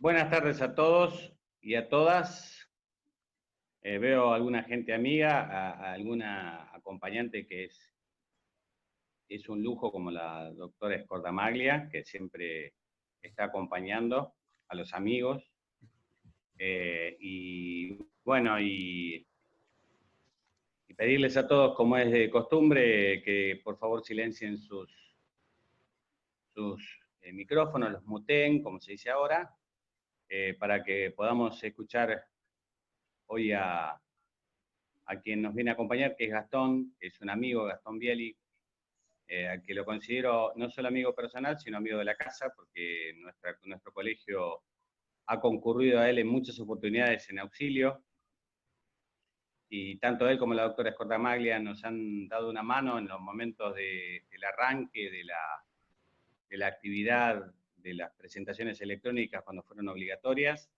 Buenas tardes a todos y a todas. Veo a alguna gente amiga, a alguna acompañante que es un lujo, como la doctora Scordamaglia, que siempre está acompañando a los amigos. Y bueno, y pedirles a todos, como es de costumbre, que por favor silencien sus micrófonos, los muteen, como se dice ahora, para que podamos escuchar hoy a quien nos viene a acompañar, que es Gastón, que es un amigo, Gastón Bieli, al que lo considero no solo amigo personal, sino amigo de la casa, porque nuestro colegio ha concurrido a él en muchas oportunidades en auxilio, y tanto él como la doctora Scordamaglia nos han dado una mano en los momentos del arranque de la actividad de las presentaciones electrónicas cuando fueron obligatorias.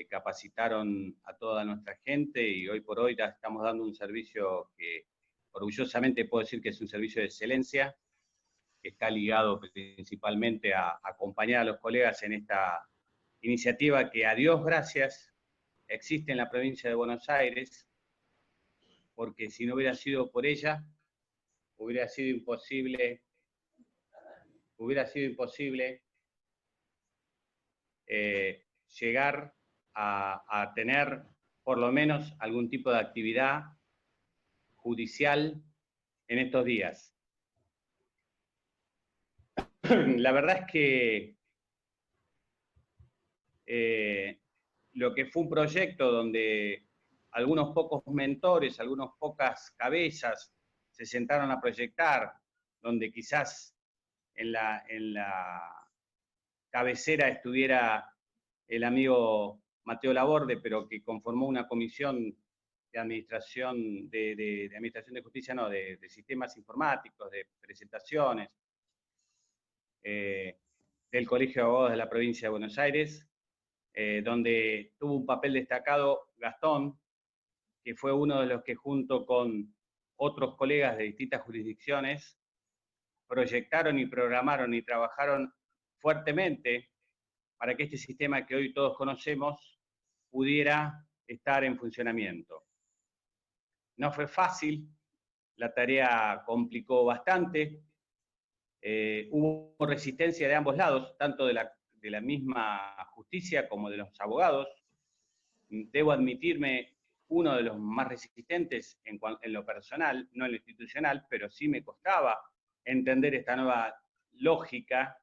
Capacitaron a toda nuestra gente y hoy por hoy ya estamos dando un servicio que orgullosamente puedo decir que es un servicio de excelencia, que está ligado principalmente a acompañar a los colegas en esta iniciativa que, a Dios gracias, existe en la provincia de Buenos Aires, porque si no hubiera sido por ella, hubiera sido imposible llegar a tener por lo menos algún tipo de actividad judicial en estos días. La verdad es que lo que fue un proyecto donde algunos pocos mentores, algunas pocas cabezas se sentaron a proyectar, donde quizás en la cabecera estuviera el amigo Mateo Laborde, pero que conformó una comisión de administración administración de justicia, no, de sistemas informáticos, de presentaciones, del Colegio de Abogados de la provincia de Buenos Aires, donde tuvo un papel destacado Gastón, que fue uno de los que junto con otros colegas de distintas jurisdicciones proyectaron y programaron y trabajaron fuertemente para que este sistema que hoy todos conocemos pudiera estar en funcionamiento. No fue fácil, la tarea complicó bastante, hubo resistencia de ambos lados, tanto de la misma justicia como de los abogados. Debo admitirme uno de los más resistentes en lo personal, no en lo institucional, pero sí me costaba entender esta nueva lógica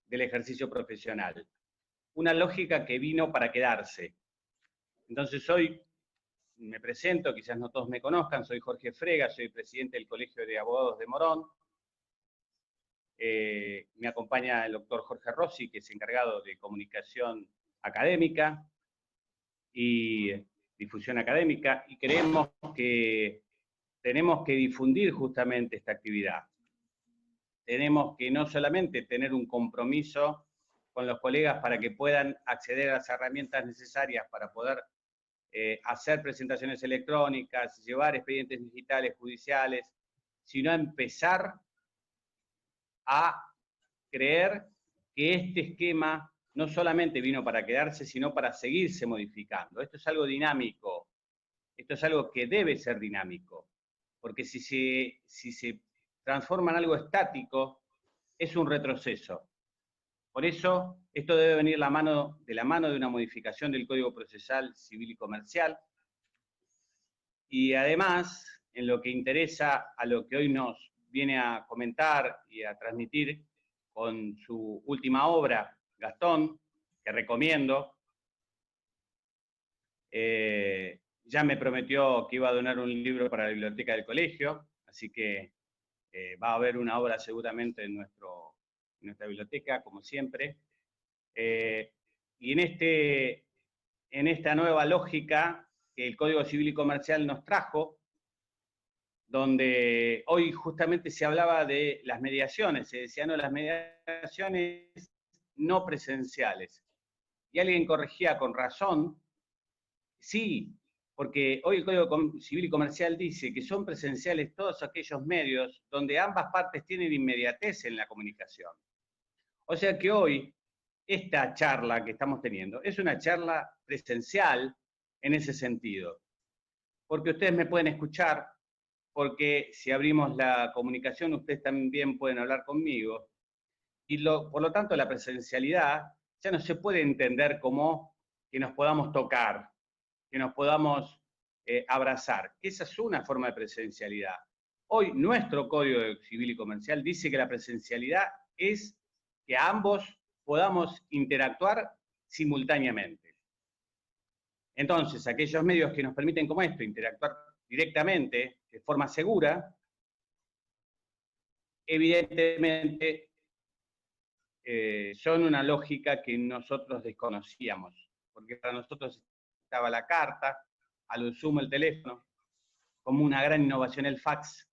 del ejercicio profesional. Una lógica que vino para quedarse. Entonces hoy me presento, quizás no todos me conozcan, soy Jorge Frega, soy presidente del Colegio de Abogados de Morón. Me acompaña el doctor Jorge Rossi, que es encargado de comunicación académica y difusión académica, y creemos que tenemos que difundir justamente esta actividad. Tenemos que no solamente tener un compromiso con los colegas para que puedan acceder a las herramientas necesarias para poder hacer presentaciones electrónicas, llevar expedientes digitales judiciales, sino empezar a creer que este esquema no solamente vino para quedarse, sino para seguirse modificando. Esto es algo dinámico, esto es algo que debe ser dinámico, porque si se transforma en algo estático, es un retroceso. Por eso, esto debe venir de la mano de una modificación del Código Procesal Civil y Comercial, y además, en lo que interesa a lo que hoy nos viene a comentar y a transmitir con su última obra, Gastón, que recomiendo, ya me prometió que iba a donar un libro para la biblioteca del colegio, así que va a haber una obra seguramente en nuestra biblioteca, como siempre. Y en esta nueva lógica que el Código Civil y Comercial nos trajo, donde hoy justamente se hablaba de las mediaciones, se decía, no, las mediaciones no presenciales. Y alguien corregía con razón, sí, porque hoy el Código Civil y Comercial dice que son presenciales todos aquellos medios donde ambas partes tienen inmediatez en la comunicación. O sea que hoy esta charla que estamos teniendo es una charla presencial en ese sentido, porque ustedes me pueden escuchar, porque si abrimos la comunicación ustedes también pueden hablar conmigo, y por lo tanto la presencialidad ya no se puede entender como que nos podamos tocar, que nos podamos abrazar. Esa es una forma de presencialidad. Hoy nuestro Código Civil y Comercial dice que la presencialidad es que ambos podamos interactuar simultáneamente. Entonces, aquellos medios que nos permiten como esto, interactuar directamente, de forma segura, evidentemente son una lógica que nosotros desconocíamos, porque para nosotros estaba la carta, a lo sumo el teléfono, como una gran innovación el fax,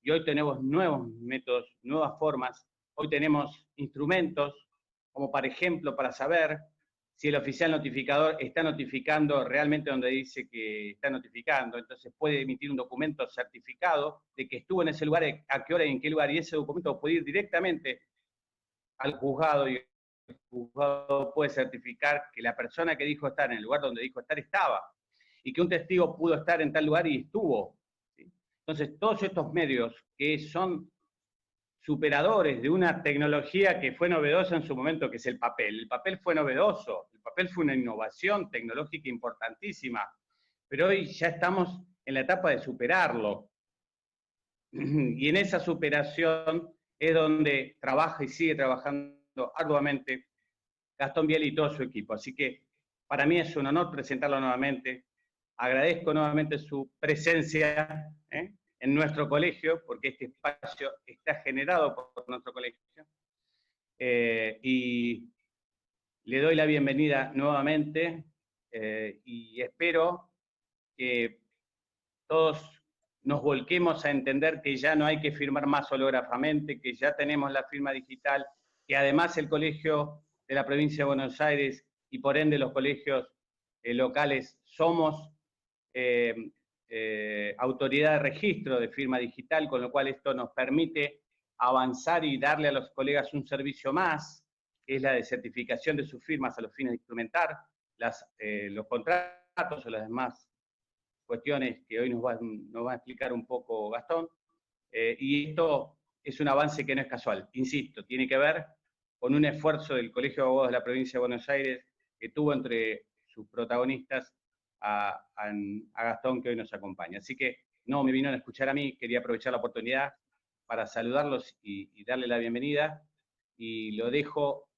y hoy tenemos nuevos métodos, nuevas formas, hoy tenemos instrumentos, como por ejemplo para saber si el oficial notificador está notificando realmente donde dice que está notificando, entonces puede emitir un documento certificado de que estuvo en ese lugar, a qué hora y en qué lugar, y ese documento puede ir directamente al juzgado y el juzgado puede certificar que la persona que dijo estar en el lugar donde dijo estar estaba y que un testigo pudo estar en tal lugar y estuvo. ¿Sí? Entonces, todos estos medios que son superadores de una tecnología que fue novedosa en su momento, que es el papel fue novedoso, el papel fue una innovación tecnológica importantísima, pero hoy ya estamos en la etapa de superarlo. Y en esa superación es donde trabaja y sigue trabajando arduamente Gastón Biel y todo su equipo. Así que para mí es un honor presentarlo nuevamente. Agradezco nuevamente su presencia en nuestro colegio, porque este espacio está generado por nuestro colegio. Y le doy la bienvenida nuevamente y espero que todos nos volquemos a entender que ya no hay que firmar más hológrafamente, que ya tenemos la firma digital, que además el Colegio de la Provincia de Buenos Aires y por ende los colegios locales somos autoridad de registro de firma digital, con lo cual esto nos permite avanzar y darle a los colegas un servicio más, que es la de certificación de sus firmas a los fines de instrumentar los contratos o las demás cuestiones que hoy nos va a explicar un poco Gastón. Y esto es un avance que no es casual, insisto, tiene que ver con un esfuerzo del Colegio de Abogados de la Provincia de Buenos Aires que tuvo entre sus protagonistas a Gastón, que hoy nos acompaña. Así que no me vino a escuchar a mí, quería aprovechar la oportunidad para saludarlos y darle la bienvenida, y lo dejo,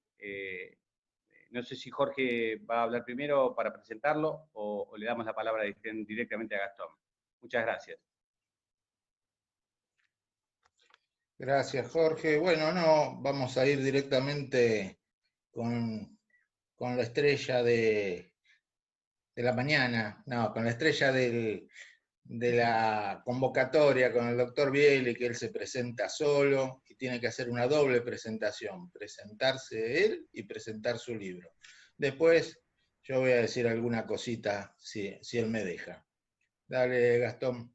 no sé si Jorge va a hablar primero para presentarlo o le damos la palabra directamente a Gastón. Muchas gracias. Gracias, Jorge. Bueno, no, vamos a ir directamente con la estrella de la mañana, no, con la estrella de la convocatoria, con el doctor Bieli, que él se presenta solo y tiene que hacer una doble presentación, presentarse él y presentar su libro. Después yo voy a decir alguna cosita si él me deja. Dale, Gastón.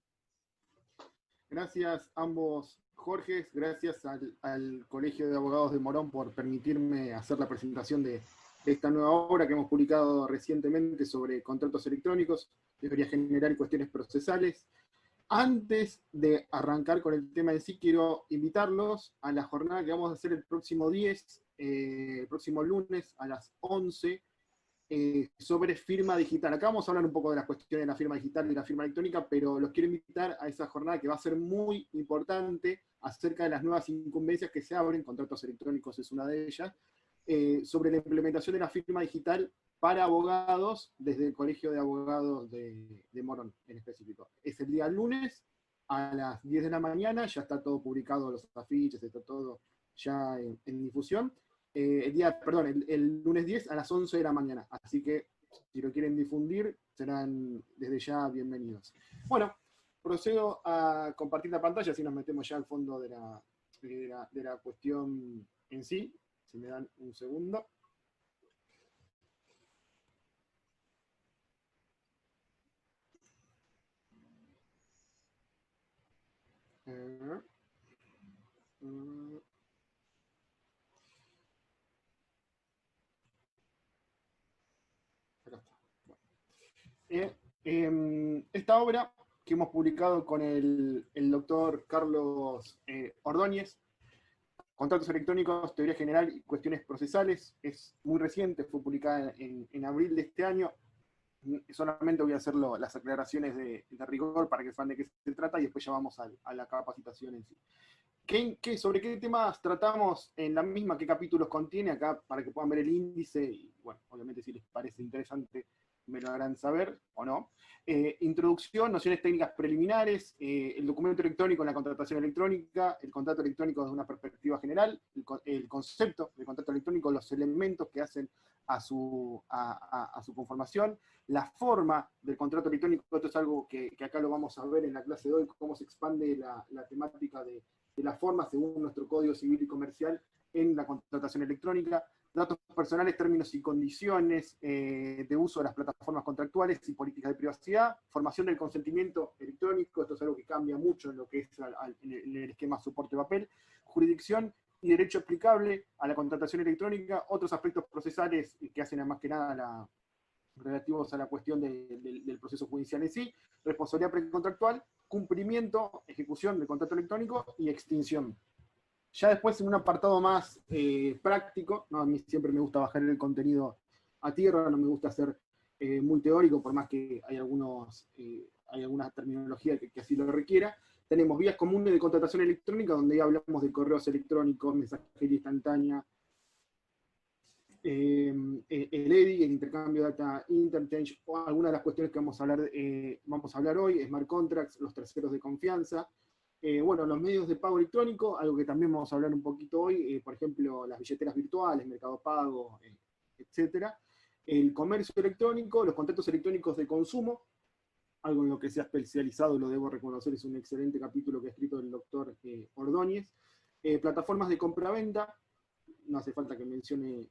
Gracias ambos Jorges, gracias al Colegio de Abogados de Morón por permitirme hacer la presentación de esta nueva obra que hemos publicado recientemente sobre contratos electrónicos, teoría general y cuestiones procesales. Antes de arrancar con el tema en sí, quiero invitarlos a la jornada que vamos a hacer el próximo el próximo lunes a las 11, sobre firma digital. Acá vamos a hablar un poco de las cuestiones de la firma digital y la firma electrónica, pero los quiero invitar a esa jornada que va a ser muy importante acerca de las nuevas incumbencias que se abren, contratos electrónicos es una de ellas, sobre la implementación de la firma digital para abogados desde el Colegio de Abogados de Morón en específico. Es el día lunes a las 10 de la mañana, ya está todo publicado, los afiches, está todo ya en difusión. El lunes 10 a las 11 de la mañana. Así que si lo quieren difundir, serán desde ya bienvenidos. Bueno, procedo a compartir la pantalla, así nos metemos ya al fondo de la cuestión en sí. Si me dan un segundo. Esta obra que hemos publicado con el doctor Carlos Ordóñez, Contratos electrónicos, teoría general y cuestiones procesales, es muy reciente, fue publicada en abril de este año. Solamente voy a hacer las aclaraciones de rigor para que sepan de qué se trata y después ya vamos a la capacitación en sí. ¿Sobre qué temas tratamos en la misma? ¿Qué capítulos contiene? Acá para que puedan ver el índice y, bueno, obviamente si les parece interesante me lo harán saber o no. Introducción, nociones técnicas preliminares, el documento electrónico en la contratación electrónica, el contrato electrónico desde una perspectiva general, el concepto del contrato electrónico, los elementos que hacen a su conformación, la forma del contrato electrónico. Esto es algo que acá lo vamos a ver en la clase de hoy, cómo se expande la temática de la forma según nuestro Código Civil y Comercial en la contratación electrónica, datos personales, términos y condiciones de uso de las plataformas contractuales y políticas de privacidad, formación del consentimiento electrónico, esto es algo que cambia mucho en lo que es en el esquema soporte papel, jurisdicción y derecho aplicable a la contratación electrónica, otros aspectos procesales que hacen más que nada relativos a la cuestión del proceso judicial en sí, responsabilidad precontractual, cumplimiento, ejecución del contrato electrónico y extinción. Ya después, en un apartado más práctico, ¿no? A mí siempre me gusta bajar el contenido a tierra, no me gusta ser muy teórico, por más que hay alguna terminología que así lo requiera. Tenemos vías comunes de contratación electrónica, donde ya hablamos de correos electrónicos, mensajería instantánea, el EDI, el intercambio de data interchange, o algunas de las cuestiones que vamos a hablar hoy, smart contracts, los terceros de confianza. Bueno, los medios de pago electrónico, algo que también vamos a hablar un poquito hoy, por ejemplo, las billeteras virtuales, Mercado Pago, etcétera. El comercio electrónico, los contratos electrónicos de consumo, algo en lo que se ha especializado, lo debo reconocer, es un excelente capítulo que ha escrito el doctor Ordóñez. Plataformas de compra-venta, no hace falta que mencione,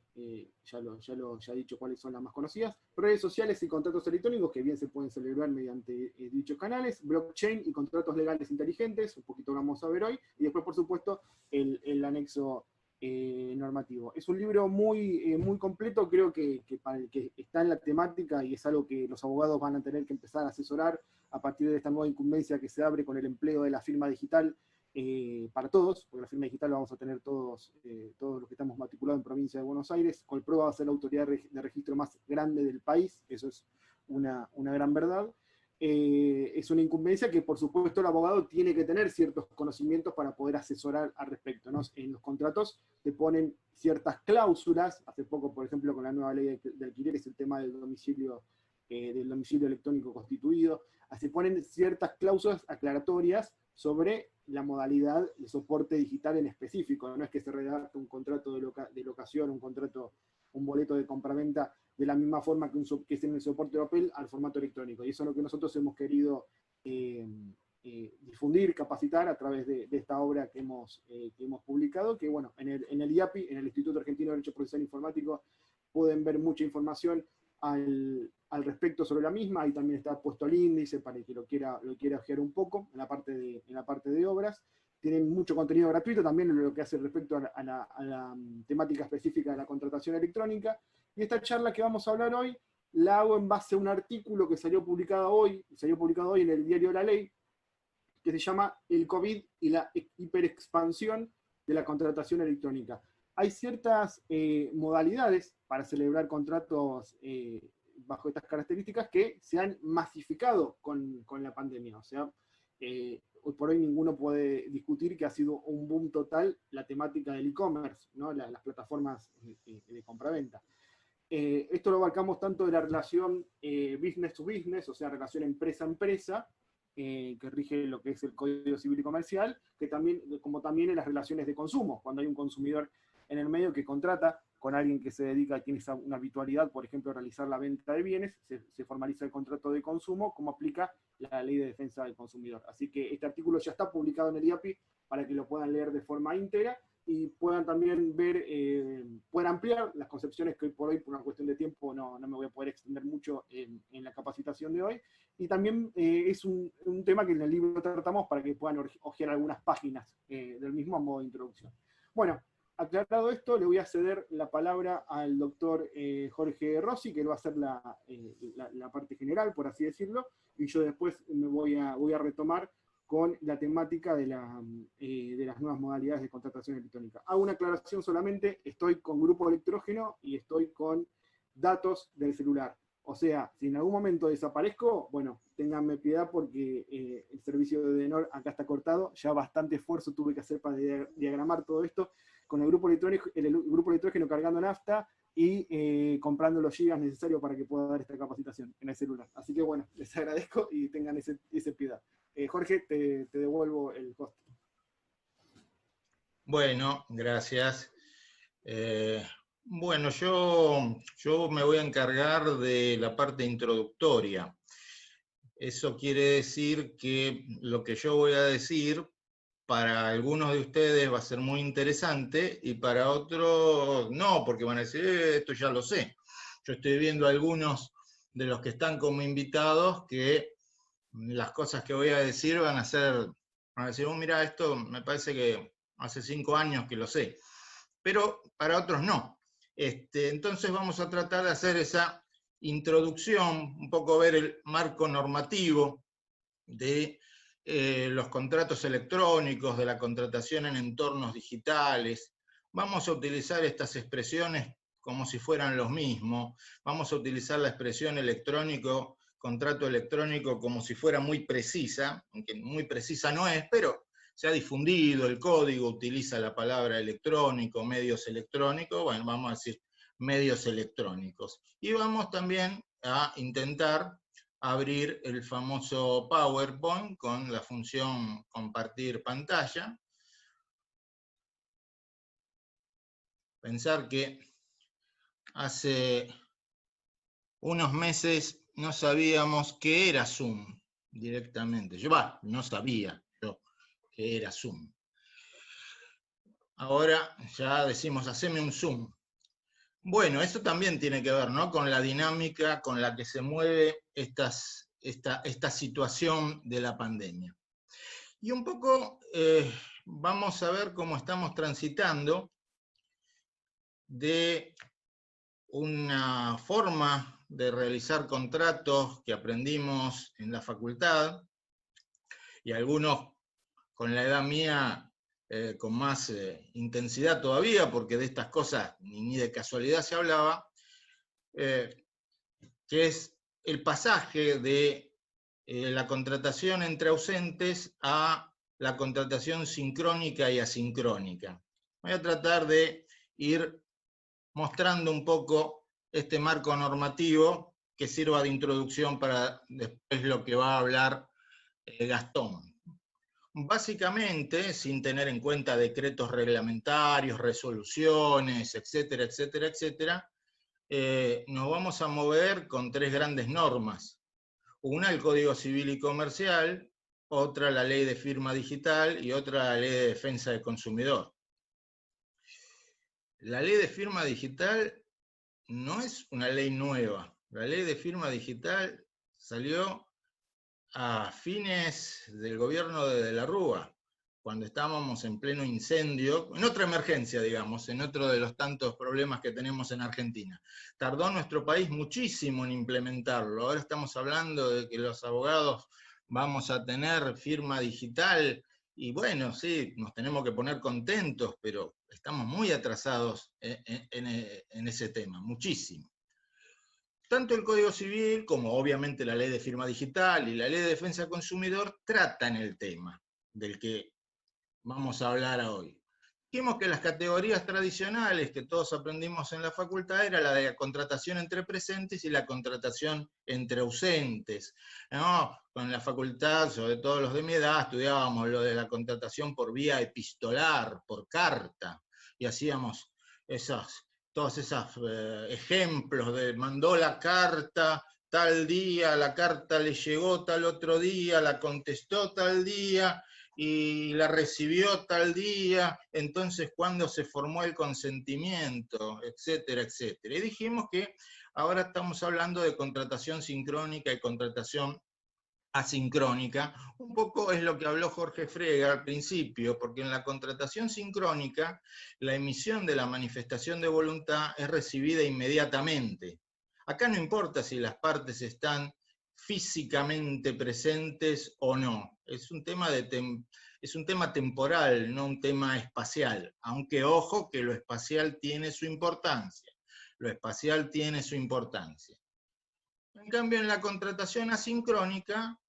ya he dicho cuáles son las más conocidas, redes sociales y contratos electrónicos, que bien se pueden celebrar mediante dichos canales, blockchain y contratos legales inteligentes, un poquito lo vamos a ver hoy, y después, por supuesto, el anexo normativo. Es un libro muy completo, creo que para el que está en la temática, y es algo que los abogados van a tener que empezar a asesorar a partir de esta nueva incumbencia que se abre con el empleo de la firma digital, para todos, porque la firma digital la vamos a tener todos los que estamos matriculados en provincia de Buenos Aires. Colpro va a ser la autoridad de registro más grande del país, eso es una gran verdad. Es una incumbencia que, por supuesto, el abogado tiene que tener ciertos conocimientos para poder asesorar al respecto, ¿no? En los contratos te ponen ciertas cláusulas, hace poco, por ejemplo, con la nueva ley de alquileres, el tema del domicilio electrónico constituido, se ponen ciertas cláusulas aclaratorias sobre la modalidad de soporte digital en específico. No es que se redacte un contrato de locación, un boleto de compraventa de la misma forma que es en el soporte de papel al formato electrónico. Y eso es lo que nosotros hemos querido difundir, capacitar a través de esta obra que hemos publicado, que bueno, en el IAPI, en el Instituto Argentino de Derecho Procesal Informático, pueden ver mucha información al respecto sobre la misma. Ahí también está puesto el índice para el que lo quiera ojear un poco en la parte de obras. Tienen mucho contenido gratuito también en lo que hace respecto a la temática específica de la contratación electrónica. Y esta charla que vamos a hablar hoy la hago en base a un artículo que salió publicado hoy en el diario La Ley, que se llama El COVID y la hiperexpansión de la contratación electrónica. Hay ciertas modalidades para celebrar contratos bajo estas características que se han masificado con la pandemia. O sea, hoy por hoy ninguno puede discutir que ha sido un boom total la temática del e-commerce, ¿no? Las plataformas de compraventa. Esto lo abarcamos tanto de la relación business to business, o sea, relación empresa a empresa, que rige lo que es el Código Civil y Comercial, como también en las relaciones de consumo, cuando hay un consumidor en el medio que contrata con alguien que se dedica, tiene una habitualidad, por ejemplo, a realizar la venta de bienes, se formaliza el contrato de consumo, como aplica la Ley de Defensa del Consumidor. Así que este artículo ya está publicado en el IAPI para que lo puedan leer de forma íntegra y puedan también ver, puedan ampliar las concepciones que hoy por hoy, por una cuestión de tiempo, no me voy a poder extender mucho en la capacitación de hoy. Y también es un tema que en el libro tratamos para que puedan hojear algunas páginas del mismo a modo de introducción. Bueno, aclarado esto, le voy a ceder la palabra al doctor Jorge Rossi, que él va a hacer la parte general, por así decirlo, y yo después me voy a retomar con la temática de las nuevas modalidades de contratación electrónica. Hago una aclaración solamente, estoy con grupo electrógeno y estoy con datos del celular. O sea, si en algún momento desaparezco, bueno, ténganme piedad porque el servicio de Edenor acá está cortado, ya bastante esfuerzo tuve que hacer para diagramar todo esto, con el grupo electrógeno cargando nafta y comprando los gigas necesarios para que pueda dar esta capacitación en el celular. Así que bueno, les agradezco y tengan ese piedad. Jorge, te devuelvo el host. Bueno, gracias. Bueno, yo me voy a encargar de la parte introductoria. Eso quiere decir que lo que yo voy a decir para algunos de ustedes va a ser muy interesante y para otros no, porque van a decir, esto ya lo sé. Yo estoy viendo algunos de los que están como invitados que las cosas que voy a decir van a decir, oh, mira, esto me parece que hace 5 años que lo sé. Pero para otros no. Entonces vamos a tratar de hacer esa introducción, un poco ver el marco normativo de los contratos electrónicos, de la contratación en entornos digitales. Vamos a utilizar estas expresiones como si fueran los mismos. Vamos a utilizar la expresión electrónico, contrato electrónico, como si fuera muy precisa, aunque muy precisa no es, pero se ha difundido, el código utiliza la palabra electrónico, medios electrónicos, bueno, vamos a decir medios electrónicos. Y vamos también a intentar abrir el famoso PowerPoint con la función compartir pantalla. Pensar que hace unos meses no sabíamos qué era Zoom directamente. Yo no sabía yo qué era Zoom. Ahora ya decimos, haceme un Zoom. Bueno, eso también tiene que ver, ¿no?, con la dinámica con la que se mueve esta situación de la pandemia. Y un poco vamos a ver cómo estamos transitando de una forma de realizar contratos que aprendimos en la facultad, y algunos con la edad mía con más intensidad todavía, porque de estas cosas ni de casualidad se hablaba, que es el pasaje de la contratación entre ausentes a la contratación sincrónica y asincrónica. Voy a tratar de ir mostrando un poco este marco normativo que sirva de introducción para después lo que va a hablar Gastón. Básicamente, sin tener en cuenta decretos reglamentarios, resoluciones, etcétera, etcétera, etcétera, nos vamos a mover con 3 grandes normas. Una, el Código Civil y Comercial, otra, la Ley de Firma Digital, y otra, la Ley de Defensa del Consumidor. La Ley de Firma Digital no es una ley nueva. La Ley de Firma Digital salió a fines del gobierno de De la Rúa, cuando estábamos en pleno incendio, en otra emergencia, digamos, en otro de los tantos problemas que tenemos en Argentina. Tardó nuestro país muchísimo en implementarlo. Ahora estamos hablando de que los abogados vamos a tener firma digital, y bueno, sí, nos tenemos que poner contentos, pero estamos muy atrasados en ese tema, muchísimo. Tanto el Código Civil como obviamente la Ley de Firma Digital y la Ley de Defensa del Consumidor tratan el tema del que vamos a hablar hoy. Dijimos que las categorías tradicionales que todos aprendimos en la facultad era la de la contratación entre presentes y la contratación entre ausentes, ¿no? Con la facultad, sobre todo los de mi edad, estudiábamos lo de la contratación por vía epistolar, por carta, y hacíamos todos esos ejemplos de mandó la carta tal día, la carta le llegó tal otro día, la contestó tal día, y la recibió tal día, entonces cuándo se formó el consentimiento, etcétera, etcétera. Y dijimos que ahora estamos hablando de contratación sincrónica y contratación asincrónica. Un poco es lo que habló Jorge Frega al principio, porque en la contratación sincrónica la emisión de la manifestación de voluntad es recibida inmediatamente. Acá no importa si las partes están físicamente presentes o no, es un tema temporal, no un tema espacial, aunque ojo que lo espacial tiene su importancia. Lo espacial tiene su importancia. En cambio, en la contratación asincrónica,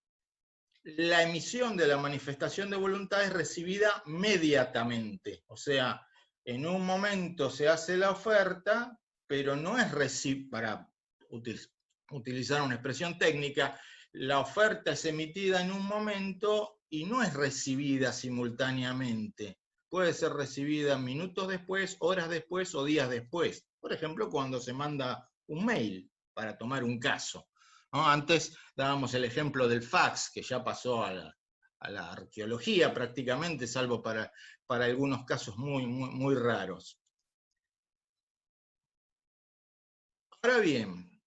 la emisión de la manifestación de voluntad es recibida inmediatamente. O sea, en un momento se hace la oferta, pero no es para utilizar una expresión técnica, la oferta es emitida en un momento y no es recibida simultáneamente. Puede ser recibida minutos después, horas después o días después. Por ejemplo, cuando se manda un mail, para tomar un caso, ¿no? Antes dábamos el ejemplo del fax, que ya pasó a la arqueología prácticamente, salvo para algunos casos muy raros. Ahora bien,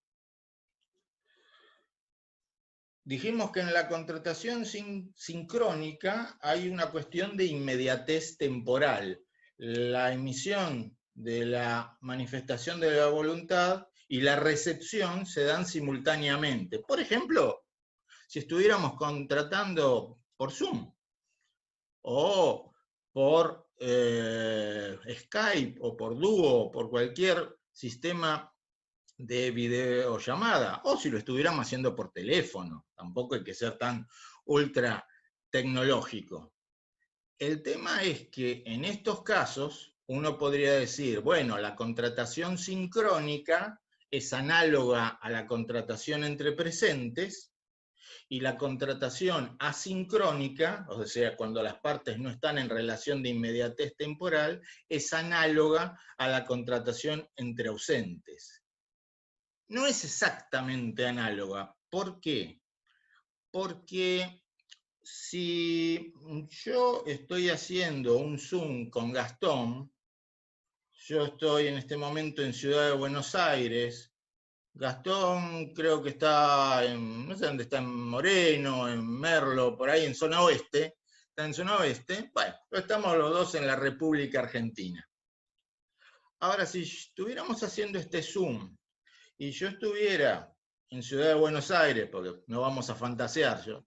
dijimos que en la contratación sincrónica hay una cuestión de inmediatez temporal. La emisión de la manifestación de la voluntad y la recepción se dan simultáneamente. Por ejemplo, si estuviéramos contratando por Zoom o por Skype o por Duo o por cualquier sistema de videollamada, o si lo estuviéramos haciendo por teléfono, tampoco hay que ser tan ultra tecnológico. El tema es que en estos casos uno podría decir, bueno, la contratación sincrónica es análoga a la contratación entre presentes, y la contratación asincrónica, o sea, cuando las partes no están en relación de inmediatez temporal, es análoga a la contratación entre ausentes. No es exactamente análoga. ¿Por qué? Porque si yo estoy haciendo un Zoom con Gastón, yo estoy en este momento en Ciudad de Buenos Aires, Gastón creo que está no sé dónde está, en Moreno, en Merlo, por ahí en zona oeste, está en zona oeste, bueno, estamos los dos en la República Argentina. Ahora, si estuviéramos haciendo este Zoom y yo estuviera en Ciudad de Buenos Aires, porque no vamos a fantasear, yo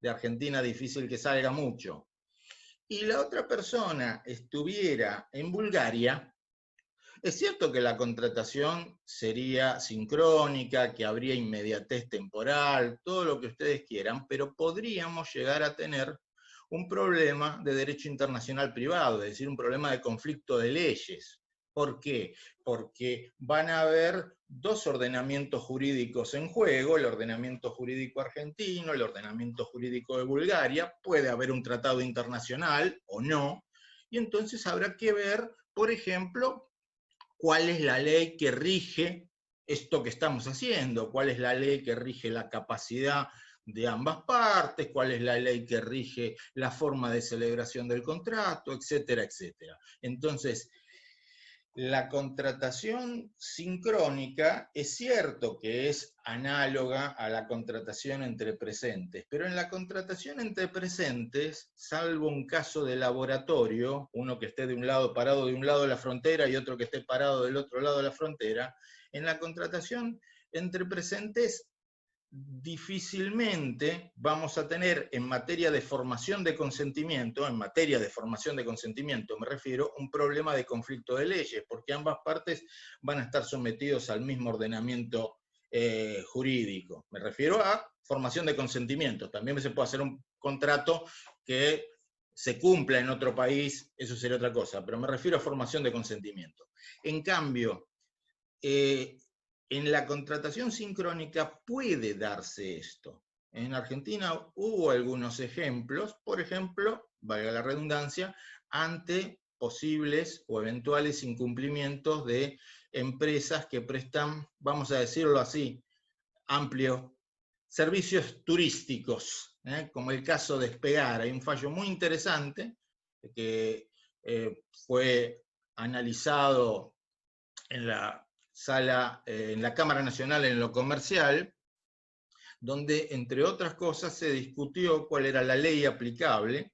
de Argentina difícil que salga mucho, y la otra persona estuviera en Bulgaria, es cierto que la contratación sería sincrónica, que habría inmediatez temporal, todo lo que ustedes quieran, pero podríamos llegar a tener un problema de derecho internacional privado, es decir, un problema de conflicto de leyes. ¿Por qué? Porque van a haber dos ordenamientos jurídicos en juego, el ordenamiento jurídico argentino, el ordenamiento jurídico de Bulgaria, puede haber un tratado internacional o no, y entonces habrá que ver, por ejemplo, cuál es la ley que rige esto que estamos haciendo, cuál es la ley que rige la capacidad de ambas partes, cuál es la ley que rige la forma de celebración del contrato, etcétera, etcétera. Entonces, la contratación sincrónica es cierto que es análoga a la contratación entre presentes, pero en la contratación entre presentes, salvo un caso de laboratorio, uno que esté de un lado parado de un lado de la frontera y otro que esté parado del otro lado de la frontera, en la contratación entre presentes difícilmente vamos a tener en materia de formación de consentimiento, me refiero, un problema de conflicto de leyes, porque ambas partes van a estar sometidos al mismo ordenamiento jurídico. Me refiero a formación de consentimiento. También se puede hacer un contrato que se cumpla en otro país, eso sería otra cosa, pero me refiero a formación de consentimiento. En cambio, en la contratación sincrónica puede darse esto. En Argentina hubo algunos ejemplos, por ejemplo, valga la redundancia, ante posibles o eventuales incumplimientos de empresas que prestan, vamos a decirlo así, amplios servicios turísticos, como el caso de Espegar. Hay un fallo muy interesante que fue analizado en la Cámara Nacional en lo comercial, donde, entre otras cosas, se discutió cuál era la ley aplicable,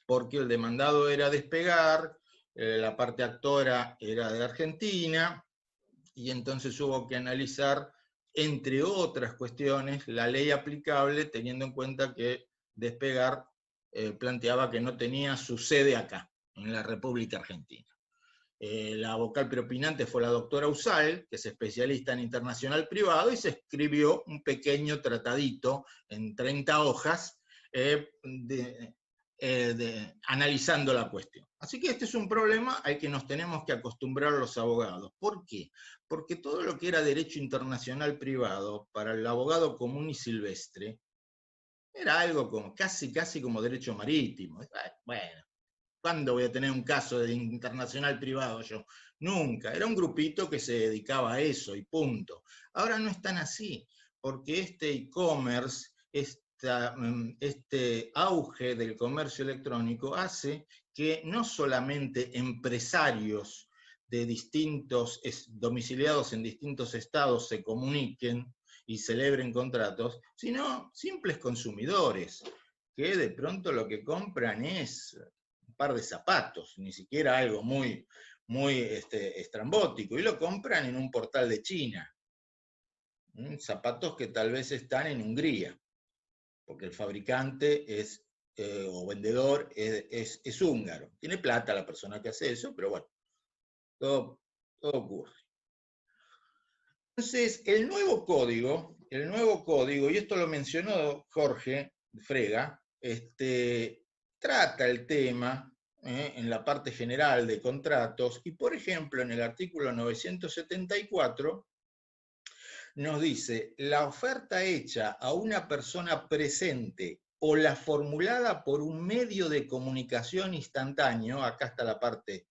porque el demandado era Despegar, la parte actora era de Argentina, y entonces hubo que analizar, entre otras cuestiones, la ley aplicable, teniendo en cuenta que Despegar planteaba que no tenía su sede acá, en la República Argentina. La vocal preopinante fue la doctora Usal, que es especialista en internacional privado, y se escribió un pequeño tratadito en 30 hojas analizando la cuestión. Así que este es un problema al que nos tenemos que acostumbrar los abogados. ¿Por qué? Porque todo lo que era derecho internacional privado, para el abogado común y silvestre, era algo como, casi como derecho marítimo. Bueno, ¿cuándo voy a tener un caso de internacional privado yo? Nunca. Era un grupito que se dedicaba a eso y punto. Ahora no es tan así, porque este e-commerce, este auge del comercio electrónico hace que no solamente empresarios de domiciliados en distintos estados se comuniquen y celebren contratos, sino simples consumidores, que de pronto lo que compran es un par de zapatos, ni siquiera algo muy estrambótico, y lo compran en un portal de China. Zapatos que tal vez están en Hungría, porque el fabricante o vendedor es húngaro. Tiene plata la persona que hace eso, pero bueno, todo ocurre. Entonces, el nuevo código, y esto lo mencionó Jorge Frega, trata el tema en la parte general de contratos, y por ejemplo, en el artículo 974, nos dice: la oferta hecha a una persona presente o la formulada por un medio de comunicación instantáneo, acá está la parte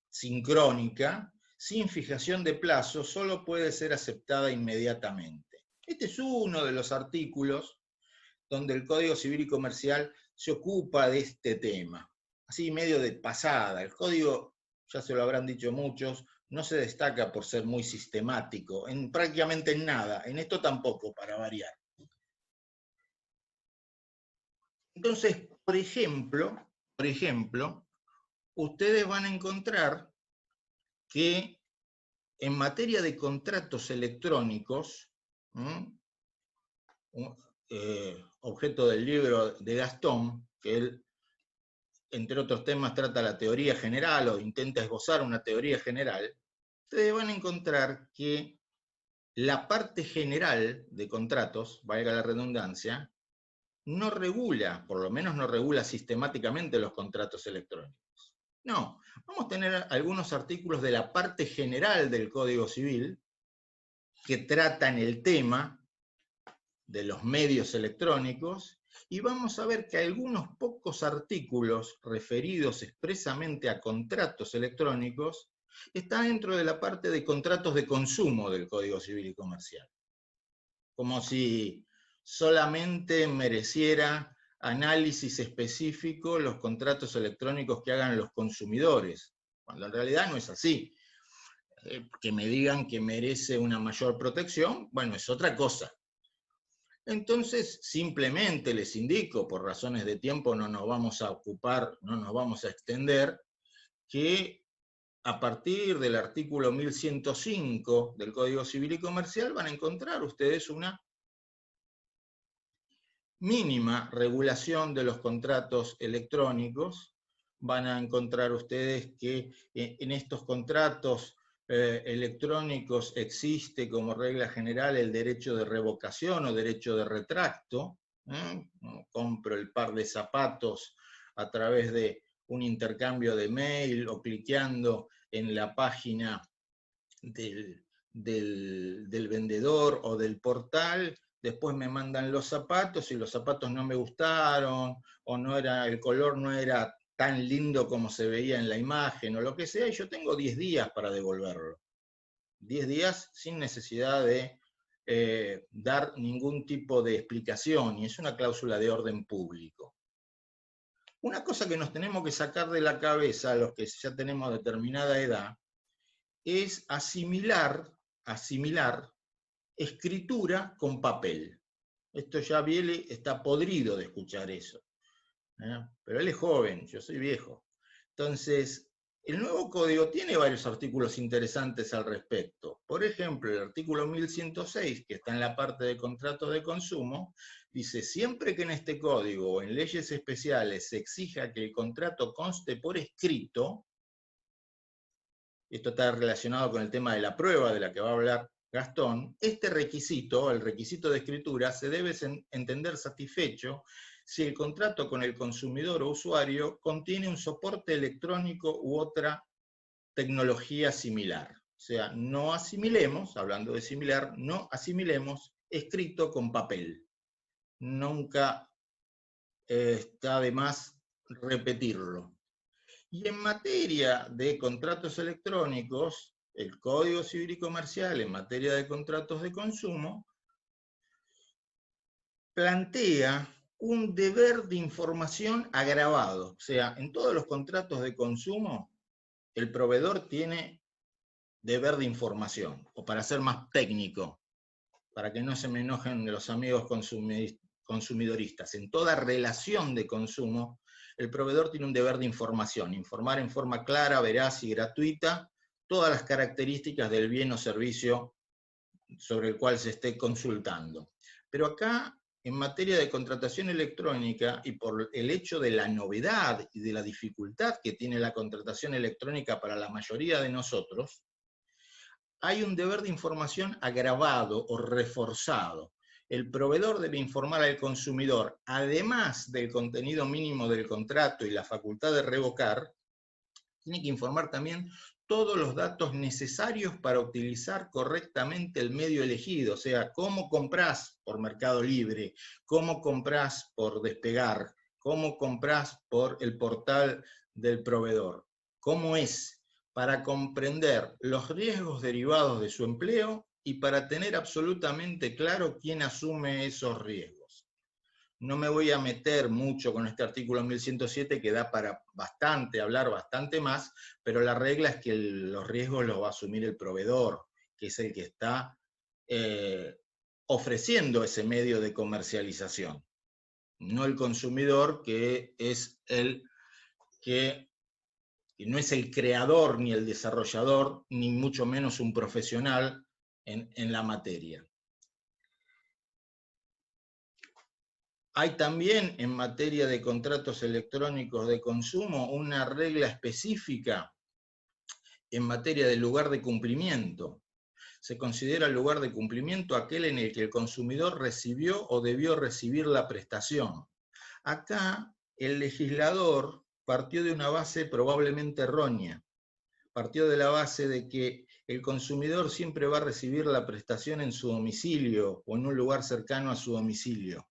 sincrónica, sin fijación de plazo, solo puede ser aceptada inmediatamente. Este es uno de los artículos donde el Código Civil y Comercial se ocupa de este tema. Así medio de pasada. El Código, ya se lo habrán dicho muchos, no se destaca por ser muy sistemático, prácticamente en nada. En esto tampoco, para variar. Entonces, por ejemplo, ustedes van a encontrar que en materia de contratos electrónicos, objeto del libro de Gastón, que él, entre otros temas, trata la teoría general o intenta esbozar una teoría general, ustedes van a encontrar que la parte general de contratos, valga la redundancia, no regula, por lo menos no regula sistemáticamente los contratos electrónicos. No, vamos a tener algunos artículos de la parte general del Código Civil que tratan el tema de los medios electrónicos, y vamos a ver que algunos pocos artículos referidos expresamente a contratos electrónicos están dentro de la parte de contratos de consumo del Código Civil y Comercial. Como si solamente mereciera análisis específico los contratos electrónicos que hagan los consumidores, cuando en realidad no es así. Que me digan que merece una mayor protección, bueno, es otra cosa. Entonces, simplemente les indico, por razones de tiempo no nos vamos a ocupar, no nos vamos a extender, que a partir del artículo 1105 del Código Civil y Comercial van a encontrar ustedes una mínima regulación de los contratos electrónicos. Van a encontrar ustedes que en estos contratos electrónicos existe como regla general el derecho de revocación o derecho de retracto. Compro el par de zapatos a través de un intercambio de mail o cliqueando en la página del vendedor o del portal. Después me mandan los zapatos y los zapatos no me gustaron, o el color no era tan lindo como se veía en la imagen, o lo que sea, y yo tengo 10 días para devolverlo. 10 días sin necesidad de dar ningún tipo de explicación, y es una cláusula de orden público. Una cosa que nos tenemos que sacar de la cabeza, los que ya tenemos determinada edad, es asimilar escritura con papel. Esto ya Viele está podrido de escuchar eso. Pero él es joven, yo soy viejo. Entonces, el nuevo código tiene varios artículos interesantes al respecto. Por ejemplo, el artículo 1106, que está en la parte de contratos de consumo, dice, siempre que en este código o en leyes especiales se exija que el contrato conste por escrito, esto está relacionado con el tema de la prueba de la que va a hablar Gastón, este requisito, el requisito de escritura, se debe entender satisfecho si el contrato con el consumidor o usuario contiene un soporte electrónico u otra tecnología similar. O sea, no asimilemos, hablando de similar, no asimilemos escrito con papel. Nunca está de más repetirlo. Y en materia de contratos electrónicos, el Código Civil y Comercial en materia de contratos de consumo plantea un deber de información agravado. O sea, en todos los contratos de consumo, el proveedor tiene deber de información, o para ser más técnico, para que no se me enojen los amigos consumidoristas, en toda relación de consumo, el proveedor tiene un deber de información, informar en forma clara, veraz y gratuita todas las características del bien o servicio sobre el cual se esté consultando. Pero acá, en materia de contratación electrónica, y por el hecho de la novedad y de la dificultad que tiene la contratación electrónica para la mayoría de nosotros, hay un deber de información agravado o reforzado. El proveedor debe informar al consumidor, además del contenido mínimo del contrato y la facultad de revocar, tiene que informar también todos los datos necesarios para utilizar correctamente el medio elegido, o sea, cómo comprás por Mercado Libre, cómo comprás por Despegar, cómo comprás por el portal del proveedor, cómo es, para comprender los riesgos derivados de su empleo y para tener absolutamente claro quién asume esos riesgos. No me voy a meter mucho con este artículo 1107 que da para hablar bastante más, pero la regla es que los riesgos los va a asumir el proveedor, que es el que está ofreciendo ese medio de comercialización, no el consumidor, que es el que no es el creador ni el desarrollador, ni mucho menos un profesional en la materia. Hay también en materia de contratos electrónicos de consumo una regla específica en materia del lugar de cumplimiento. Se considera el lugar de cumplimiento aquel en el que el consumidor recibió o debió recibir la prestación. Acá el legislador partió de una base probablemente errónea. Partió de la base de que el consumidor siempre va a recibir la prestación en su domicilio o en un lugar cercano a su domicilio.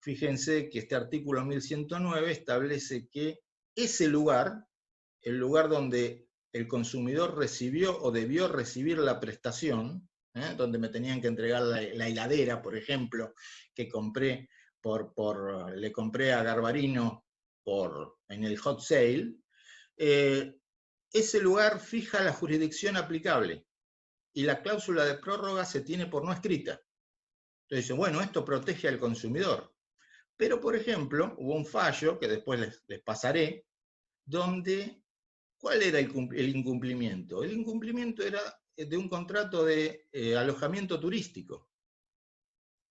Fíjense que este artículo 1109 establece que ese lugar, el lugar donde el consumidor recibió o debió recibir la prestación, donde me tenían que entregar la heladera, por ejemplo, que compré le compré a Garbarino en el hot sale, ese lugar fija la jurisdicción aplicable y la cláusula de prórroga se tiene por no escrita. Entonces, bueno, esto protege al consumidor. Pero, por ejemplo, hubo un fallo, que después les pasaré, donde, ¿cuál era el incumplimiento? El incumplimiento era de un contrato de alojamiento turístico.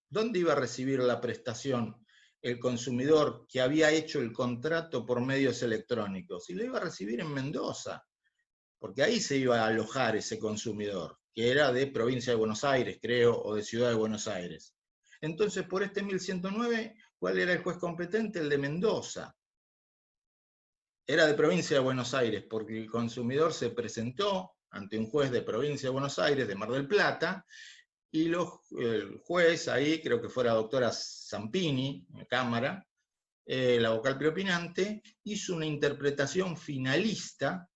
¿Dónde iba a recibir la prestación el consumidor que había hecho el contrato por medios electrónicos? Y lo iba a recibir en Mendoza, porque ahí se iba a alojar ese consumidor, que era de provincia de Buenos Aires, creo, o de Ciudad de Buenos Aires. Entonces, por este 1109, ¿cuál era el juez competente? El de Mendoza. Era de provincia de Buenos Aires, porque el consumidor se presentó ante un juez de provincia de Buenos Aires, de Mar del Plata, y el juez ahí, creo que fue la doctora Zampini, en cámara, la vocal preopinante, hizo una interpretación finalista,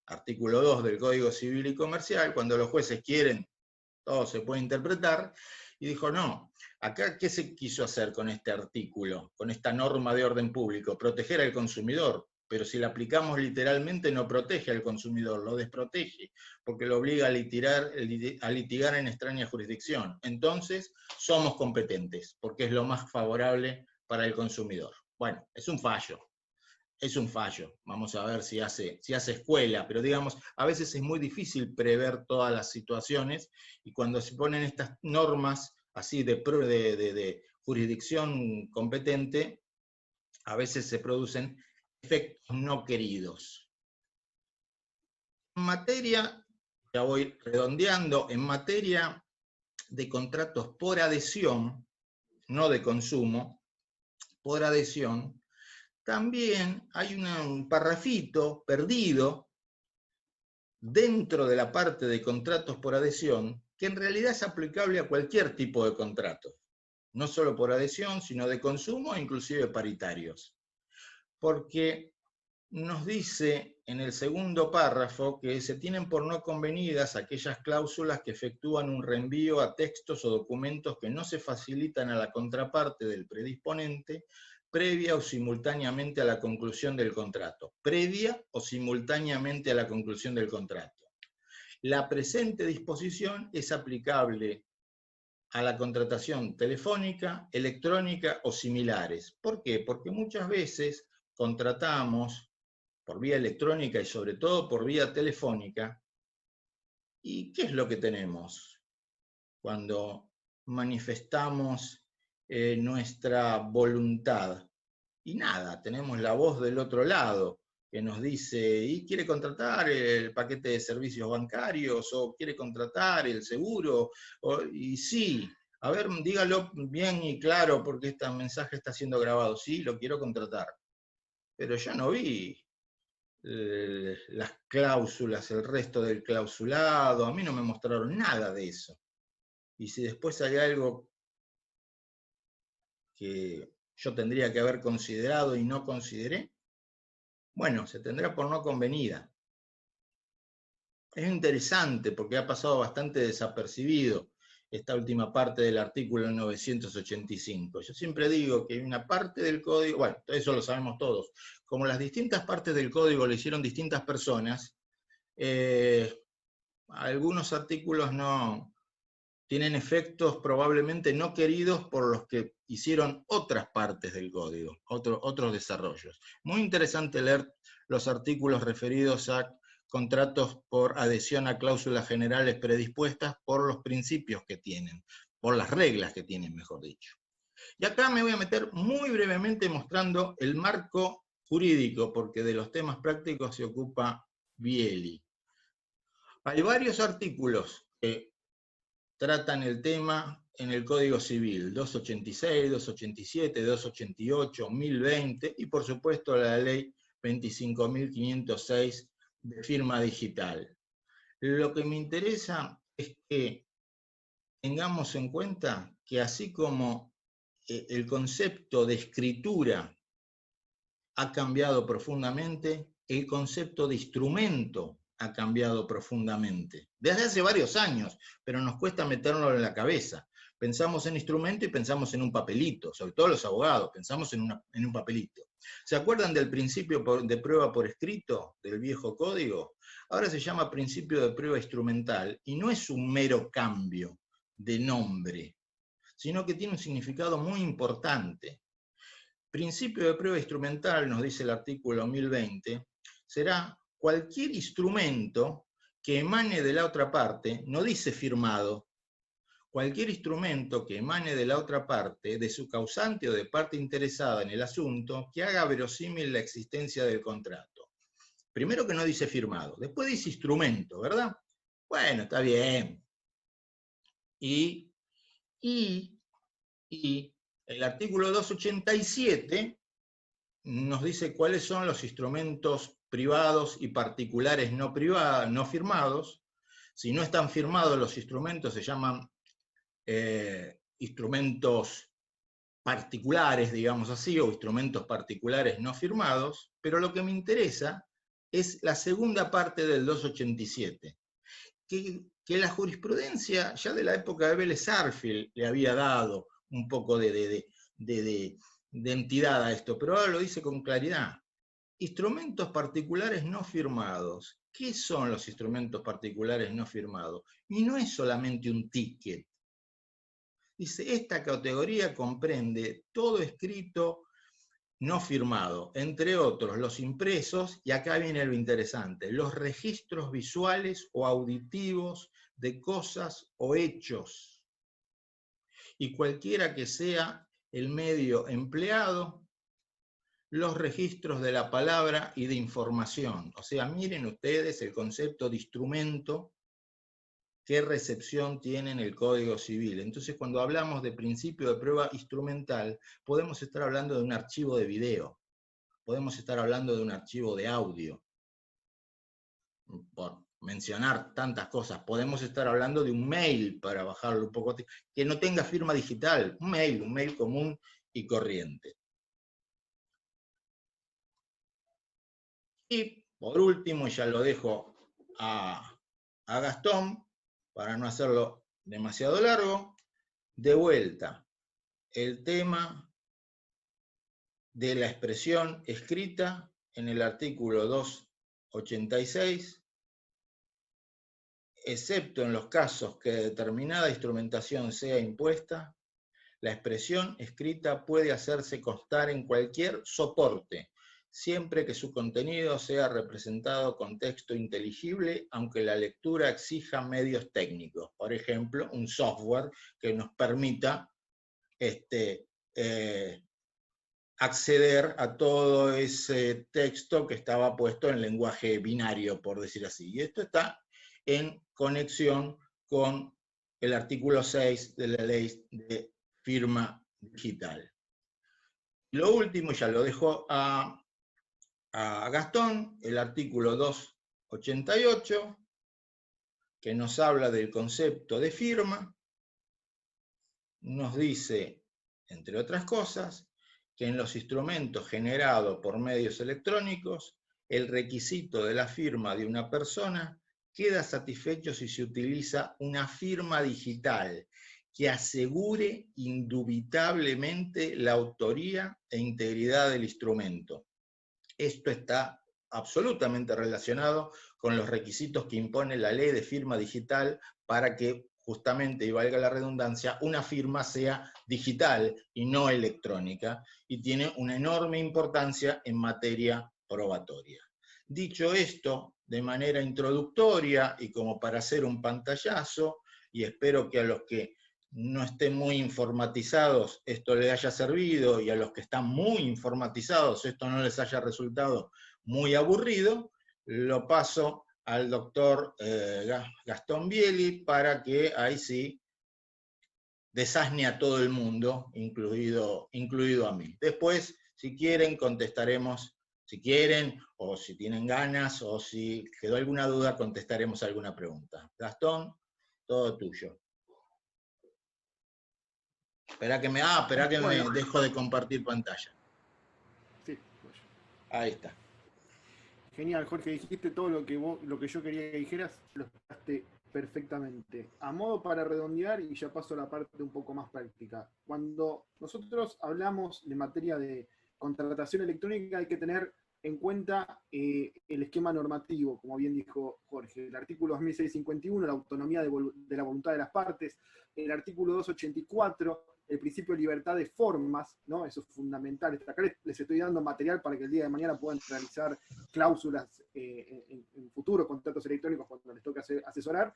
artículo 2 del Código Civil y Comercial, cuando los jueces quieren, todo se puede interpretar, y dijo, no, acá, ¿qué se quiso hacer con este artículo, con esta norma de orden público? Proteger al consumidor, pero si la aplicamos literalmente no protege al consumidor, lo desprotege, porque lo obliga a litigar en extraña jurisdicción. Entonces, somos competentes, porque es lo más favorable para el consumidor. Bueno, es un fallo. Es un fallo, vamos a ver si hace escuela, pero digamos, a veces es muy difícil prever todas las situaciones, y cuando se ponen estas normas así de jurisdicción competente, a veces se producen efectos no queridos. En materia, ya voy redondeando, en materia de contratos por adhesión, no de consumo, por adhesión, también hay un parrafito perdido dentro de la parte de contratos por adhesión que en realidad es aplicable a cualquier tipo de contrato, no solo por adhesión, sino de consumo e inclusive paritarios. Porque nos dice en el segundo párrafo que se tienen por no convenidas aquellas cláusulas que efectúan un reenvío a textos o documentos que no se facilitan a la contraparte del predisponente previa o simultáneamente a la conclusión del contrato. Previa o simultáneamente a la conclusión del contrato. La presente disposición es aplicable a la contratación telefónica, electrónica o similares. ¿Por qué? Porque muchas veces contratamos por vía electrónica y sobre todo por vía telefónica. ¿Y qué es lo que tenemos cuando manifestamos nuestra voluntad? Y nada, tenemos la voz del otro lado que nos dice, ¿y quiere contratar el paquete de servicios bancarios? ¿O quiere contratar el seguro? Y sí, a ver, dígalo bien y claro porque este mensaje está siendo grabado. Sí, lo quiero contratar. Pero yo no vi las cláusulas, el resto del clausulado, a mí no me mostraron nada de eso. Y si después hay algo que yo tendría que haber considerado y no consideré, bueno, se tendrá por no convenida. Es interesante porque ha pasado bastante desapercibido esta última parte del artículo 985. Yo siempre digo que hay una parte del código, bueno, eso lo sabemos todos, como las distintas partes del código lo hicieron distintas personas, algunos artículos no tienen efectos probablemente no queridos por los que hicieron otras partes del código, otros desarrollos. Muy interesante leer los artículos referidos a contratos por adhesión a cláusulas generales predispuestas por los principios que tienen, por las reglas que tienen, mejor dicho. Y acá me voy a meter muy brevemente mostrando el marco jurídico, porque de los temas prácticos se ocupa Bieli. Hay varios artículos que tratan el tema en el Código Civil, 286, 287, 288, 1020 y por supuesto la ley 25.506 de firma digital. Lo que me interesa es que tengamos en cuenta que así como el concepto de escritura ha cambiado profundamente, el concepto de instrumento ha cambiado profundamente. Desde hace varios años, pero nos cuesta meterlo en la cabeza. Pensamos en instrumento y pensamos en un papelito, sobre todo los abogados, pensamos en un papelito. ¿Se acuerdan del principio de prueba por escrito del viejo código? Ahora se llama principio de prueba instrumental y no es un mero cambio de nombre, sino que tiene un significado muy importante. Principio de prueba instrumental, nos dice el artículo 1020, será cualquier instrumento que emane de la otra parte, no dice firmado, cualquier instrumento que emane de la otra parte, de su causante o de parte interesada en el asunto, que haga verosímil la existencia del contrato. Primero que no dice firmado, después dice instrumento, ¿verdad? Bueno, está bien. Y el artículo 287 nos dice cuáles son los instrumentos privados y particulares no firmados. Si no están firmados los instrumentos se llaman instrumentos particulares, digamos así, o instrumentos particulares no firmados, pero lo que me interesa es la segunda parte del 287, que la jurisprudencia ya de la época de Vélez Sarsfield le había dado un poco de entidad a esto, pero ahora lo dice con claridad. Instrumentos particulares no firmados. ¿Qué son los instrumentos particulares no firmados? Y no es solamente un ticket. Dice, esta categoría comprende todo escrito no firmado, entre otros los impresos, y acá viene lo interesante, los registros visuales o auditivos de cosas o hechos, y cualquiera que sea el medio empleado, los registros de la palabra y de información. O sea, miren ustedes el concepto de instrumento, qué recepción tiene en el Código Civil. Entonces, cuando hablamos de principio de prueba instrumental, podemos estar hablando de un archivo de video, podemos estar hablando de un archivo de audio, por mencionar tantas cosas. Podemos estar hablando de un mail, para bajarlo un poco, que no tenga firma digital, un mail común y corriente. Y por último, ya lo dejo a Gastón, para no hacerlo demasiado largo, de vuelta, el tema de la expresión escrita en el artículo 286, excepto en los casos que determinada instrumentación sea impuesta, la expresión escrita puede hacerse constar en cualquier soporte, siempre que su contenido sea representado con texto inteligible, aunque la lectura exija medios técnicos. Por ejemplo, un software que nos permita acceder a todo ese texto que estaba puesto en lenguaje binario, por decir así. Y esto está en conexión con el artículo 6 de la ley de firma digital. Lo último, ya lo dejo a Gastón, el artículo 288, que nos habla del concepto de firma, nos dice, entre otras cosas, que en los instrumentos generados por medios electrónicos, el requisito de la firma de una persona queda satisfecho si se utiliza una firma digital que asegure indubitablemente la autoría e integridad del instrumento. Esto está absolutamente relacionado con los requisitos que impone la ley de firma digital para que, justamente, y valga la redundancia, una firma sea digital y no electrónica, y tiene una enorme importancia en materia probatoria. Dicho esto, de manera introductoria y como para hacer un pantallazo, y espero que a los que no estén muy informatizados esto les haya servido, y a los que están muy informatizados esto no les haya resultado muy aburrido, lo paso al doctor Gastón Bieli para que ahí sí desasne a todo el mundo, incluido a mí. Después, si quieren, contestaremos, si quieren, o si tienen ganas, o si quedó alguna duda, contestaremos alguna pregunta. Gastón, todo tuyo. Espera que me dejo de compartir pantalla. Sí. Ahí está. Genial, Jorge, dijiste todo lo que yo quería que dijeras, lo explicaste perfectamente. A modo para redondear, y ya paso a la parte un poco más práctica. Cuando nosotros hablamos de materia de contratación electrónica, hay que tener en cuenta el esquema normativo, como bien dijo Jorge. El artículo 2651, la autonomía de la voluntad de las partes. El artículo 284, el principio de libertad de formas, ¿no? Eso es fundamental. Acá les estoy dando material para que el día de mañana puedan realizar cláusulas en futuros contratos electrónicos cuando les toque asesorar,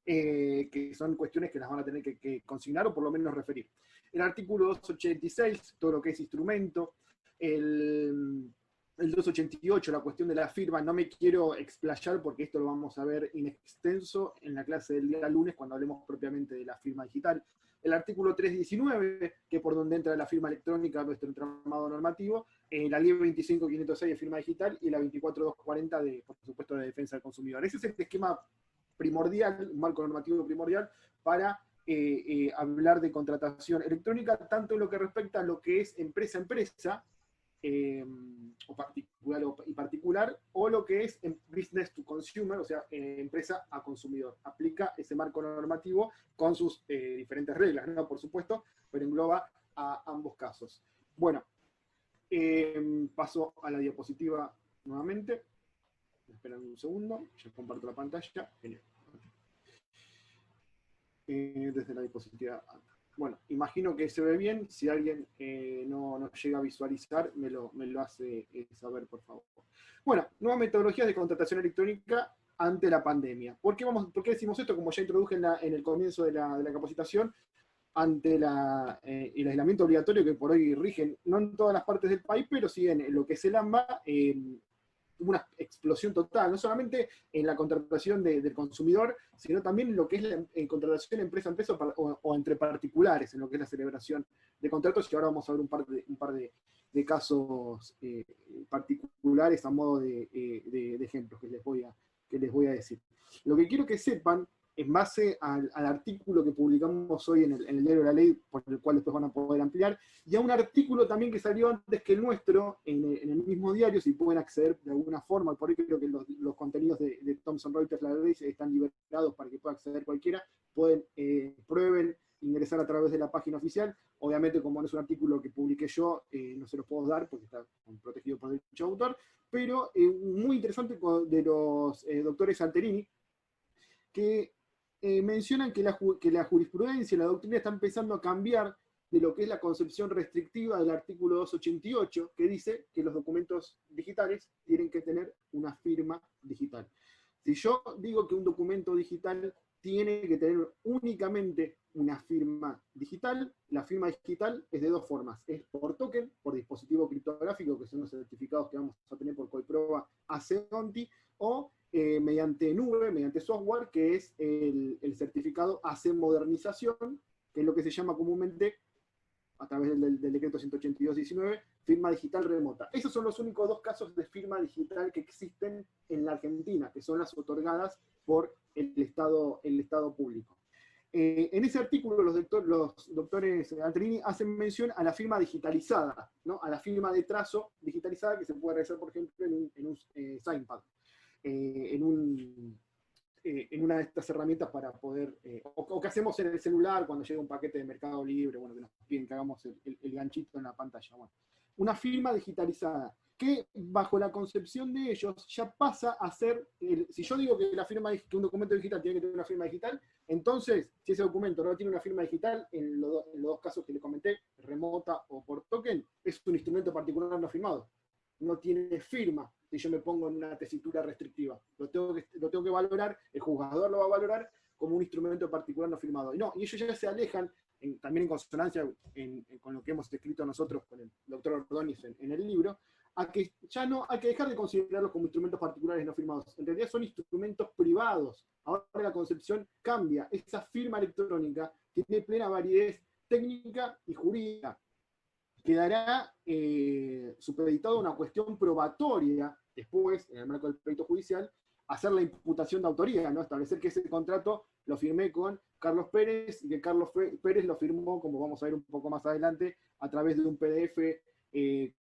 que son cuestiones que las van a tener que consignar o por lo menos referir. El artículo 286, todo lo que es instrumento. El 288, la cuestión de la firma, no me quiero explayar porque esto lo vamos a ver in extenso en la clase del día lunes cuando hablemos propiamente de la firma digital. El artículo 319, que es por donde entra la firma electrónica, nuestro entramado normativo, la ley 25506 de firma digital y la 24240 por supuesto, de defensa del consumidor. Ese es el esquema primordial, un marco normativo primordial para hablar de contratación electrónica, tanto en lo que respecta a lo que es empresa a empresa, o particular, o lo que es business to consumer, o sea, empresa a consumidor. Aplica ese marco normativo con sus diferentes reglas, ¿no? Por supuesto, pero engloba a ambos casos. Bueno, paso a la diapositiva nuevamente. Esperan un segundo, ya comparto la pantalla. Genial. Desde la diapositiva. Bueno, imagino que se ve bien. Si alguien no llega a visualizar, me lo hace saber, por favor. Bueno, nuevas metodologías de contratación electrónica ante la pandemia. ¿Por qué decimos esto? Como ya introduje en el comienzo de la capacitación, ante el aislamiento obligatorio que por hoy rigen, no en todas las partes del país, pero sí en lo que es el AMBA, hubo una explosión total, no solamente en la contratación del consumidor, sino también en lo que es la contratación empresa-empresa o entre particulares, en lo que es la celebración de contratos, y ahora vamos a ver un par de casos particulares a modo de ejemplos que les voy a decir. Lo que quiero que sepan, en base al artículo que publicamos hoy en el Diario de la Ley, por el cual después van a poder ampliar, y a un artículo también que salió antes que el nuestro, en el mismo diario, si pueden acceder de alguna forma, por ahí creo que los contenidos de Thomson Reuters, la ley, están liberados para que pueda acceder cualquiera, prueben ingresar a través de la página oficial. Obviamente, como no es un artículo que publiqué yo, no se los puedo dar porque está protegido por derecho de autor, pero muy interesante de los doctores Alterini, que mencionan que la jurisprudencia y la doctrina está empezando a cambiar de lo que es la concepción restrictiva del artículo 288, que dice que los documentos digitales tienen que tener una firma digital. Si yo digo que un documento digital tiene que tener únicamente una firma digital, la firma digital es de dos formas. Es por token, por dispositivo criptográfico, que son los certificados que vamos a tener por Coiproba AC-ONTI, o mediante nube, mediante software, que es el certificado AC Modernización, que es lo que se llama comúnmente, a través del decreto 182/19, firma digital remota. Esos son los únicos dos casos de firma digital que existen en la Argentina, que son las otorgadas por el Estado público. En ese artículo los doctores Alterini hacen mención a la firma digitalizada, ¿no? A la firma de trazo digitalizada que se puede realizar, por ejemplo, en un Signpad, en una de estas herramientas para poder, o que hacemos en el celular cuando llega un paquete de Mercado Libre, bueno, que nos piden que hagamos el ganchito en la pantalla. Bueno, una firma digitalizada, que bajo la concepción de ellos ya pasa a ser, si yo digo que un documento digital tiene que tener una firma digital, entonces, si ese documento no tiene una firma digital, en los dos casos que le comenté, remota o por token, es un instrumento particular no firmado. No tiene firma si yo me pongo en una tesitura restrictiva. Lo tengo que valorar, el juzgador lo va a valorar como un instrumento particular no firmado. Y ellos ya se alejan, también en consonancia con lo que hemos escrito nosotros con el doctor Ordóñez en el libro, a que ya no hay que dejar de considerarlos como instrumentos particulares no firmados. En realidad son instrumentos privados. Ahora la concepción cambia. Esa firma electrónica tiene plena validez técnica y jurídica. Quedará supeditado a una cuestión probatoria después, en el marco del pleito judicial, hacer la imputación de autoría, ¿no? Establecer que ese contrato lo firmé con Carlos Pérez y que Carlos Pérez lo firmó, como vamos a ver un poco más adelante, a través de un PDF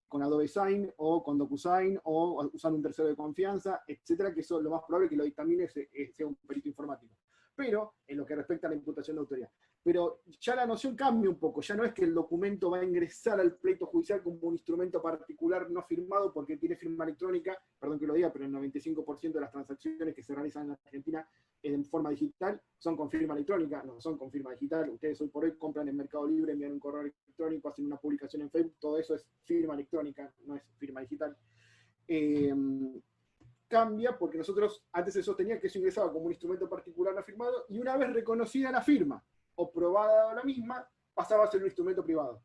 con Adobe Sign o con DocuSign o usando un tercero de confianza, etcétera, que eso lo más probable que lo dictamine sea un perito informático. Pero, en lo que respecta a la imputación de autoría. Pero ya la noción cambia un poco, ya no es que el documento va a ingresar al pleito judicial como un instrumento particular no firmado porque tiene firma electrónica, perdón que lo diga, pero el 95% de las transacciones que se realizan en la Argentina en forma digital son con firma electrónica, no son con firma digital. Ustedes hoy por hoy compran en Mercado Libre, envían un correo electrónico, hacen una publicación en Facebook, todo eso es firma electrónica, no es firma digital. Cambia porque nosotros antes se sostenía que eso ingresaba como un instrumento particular no firmado y una vez reconocida la firma o probada la misma, pasaba a ser un instrumento privado.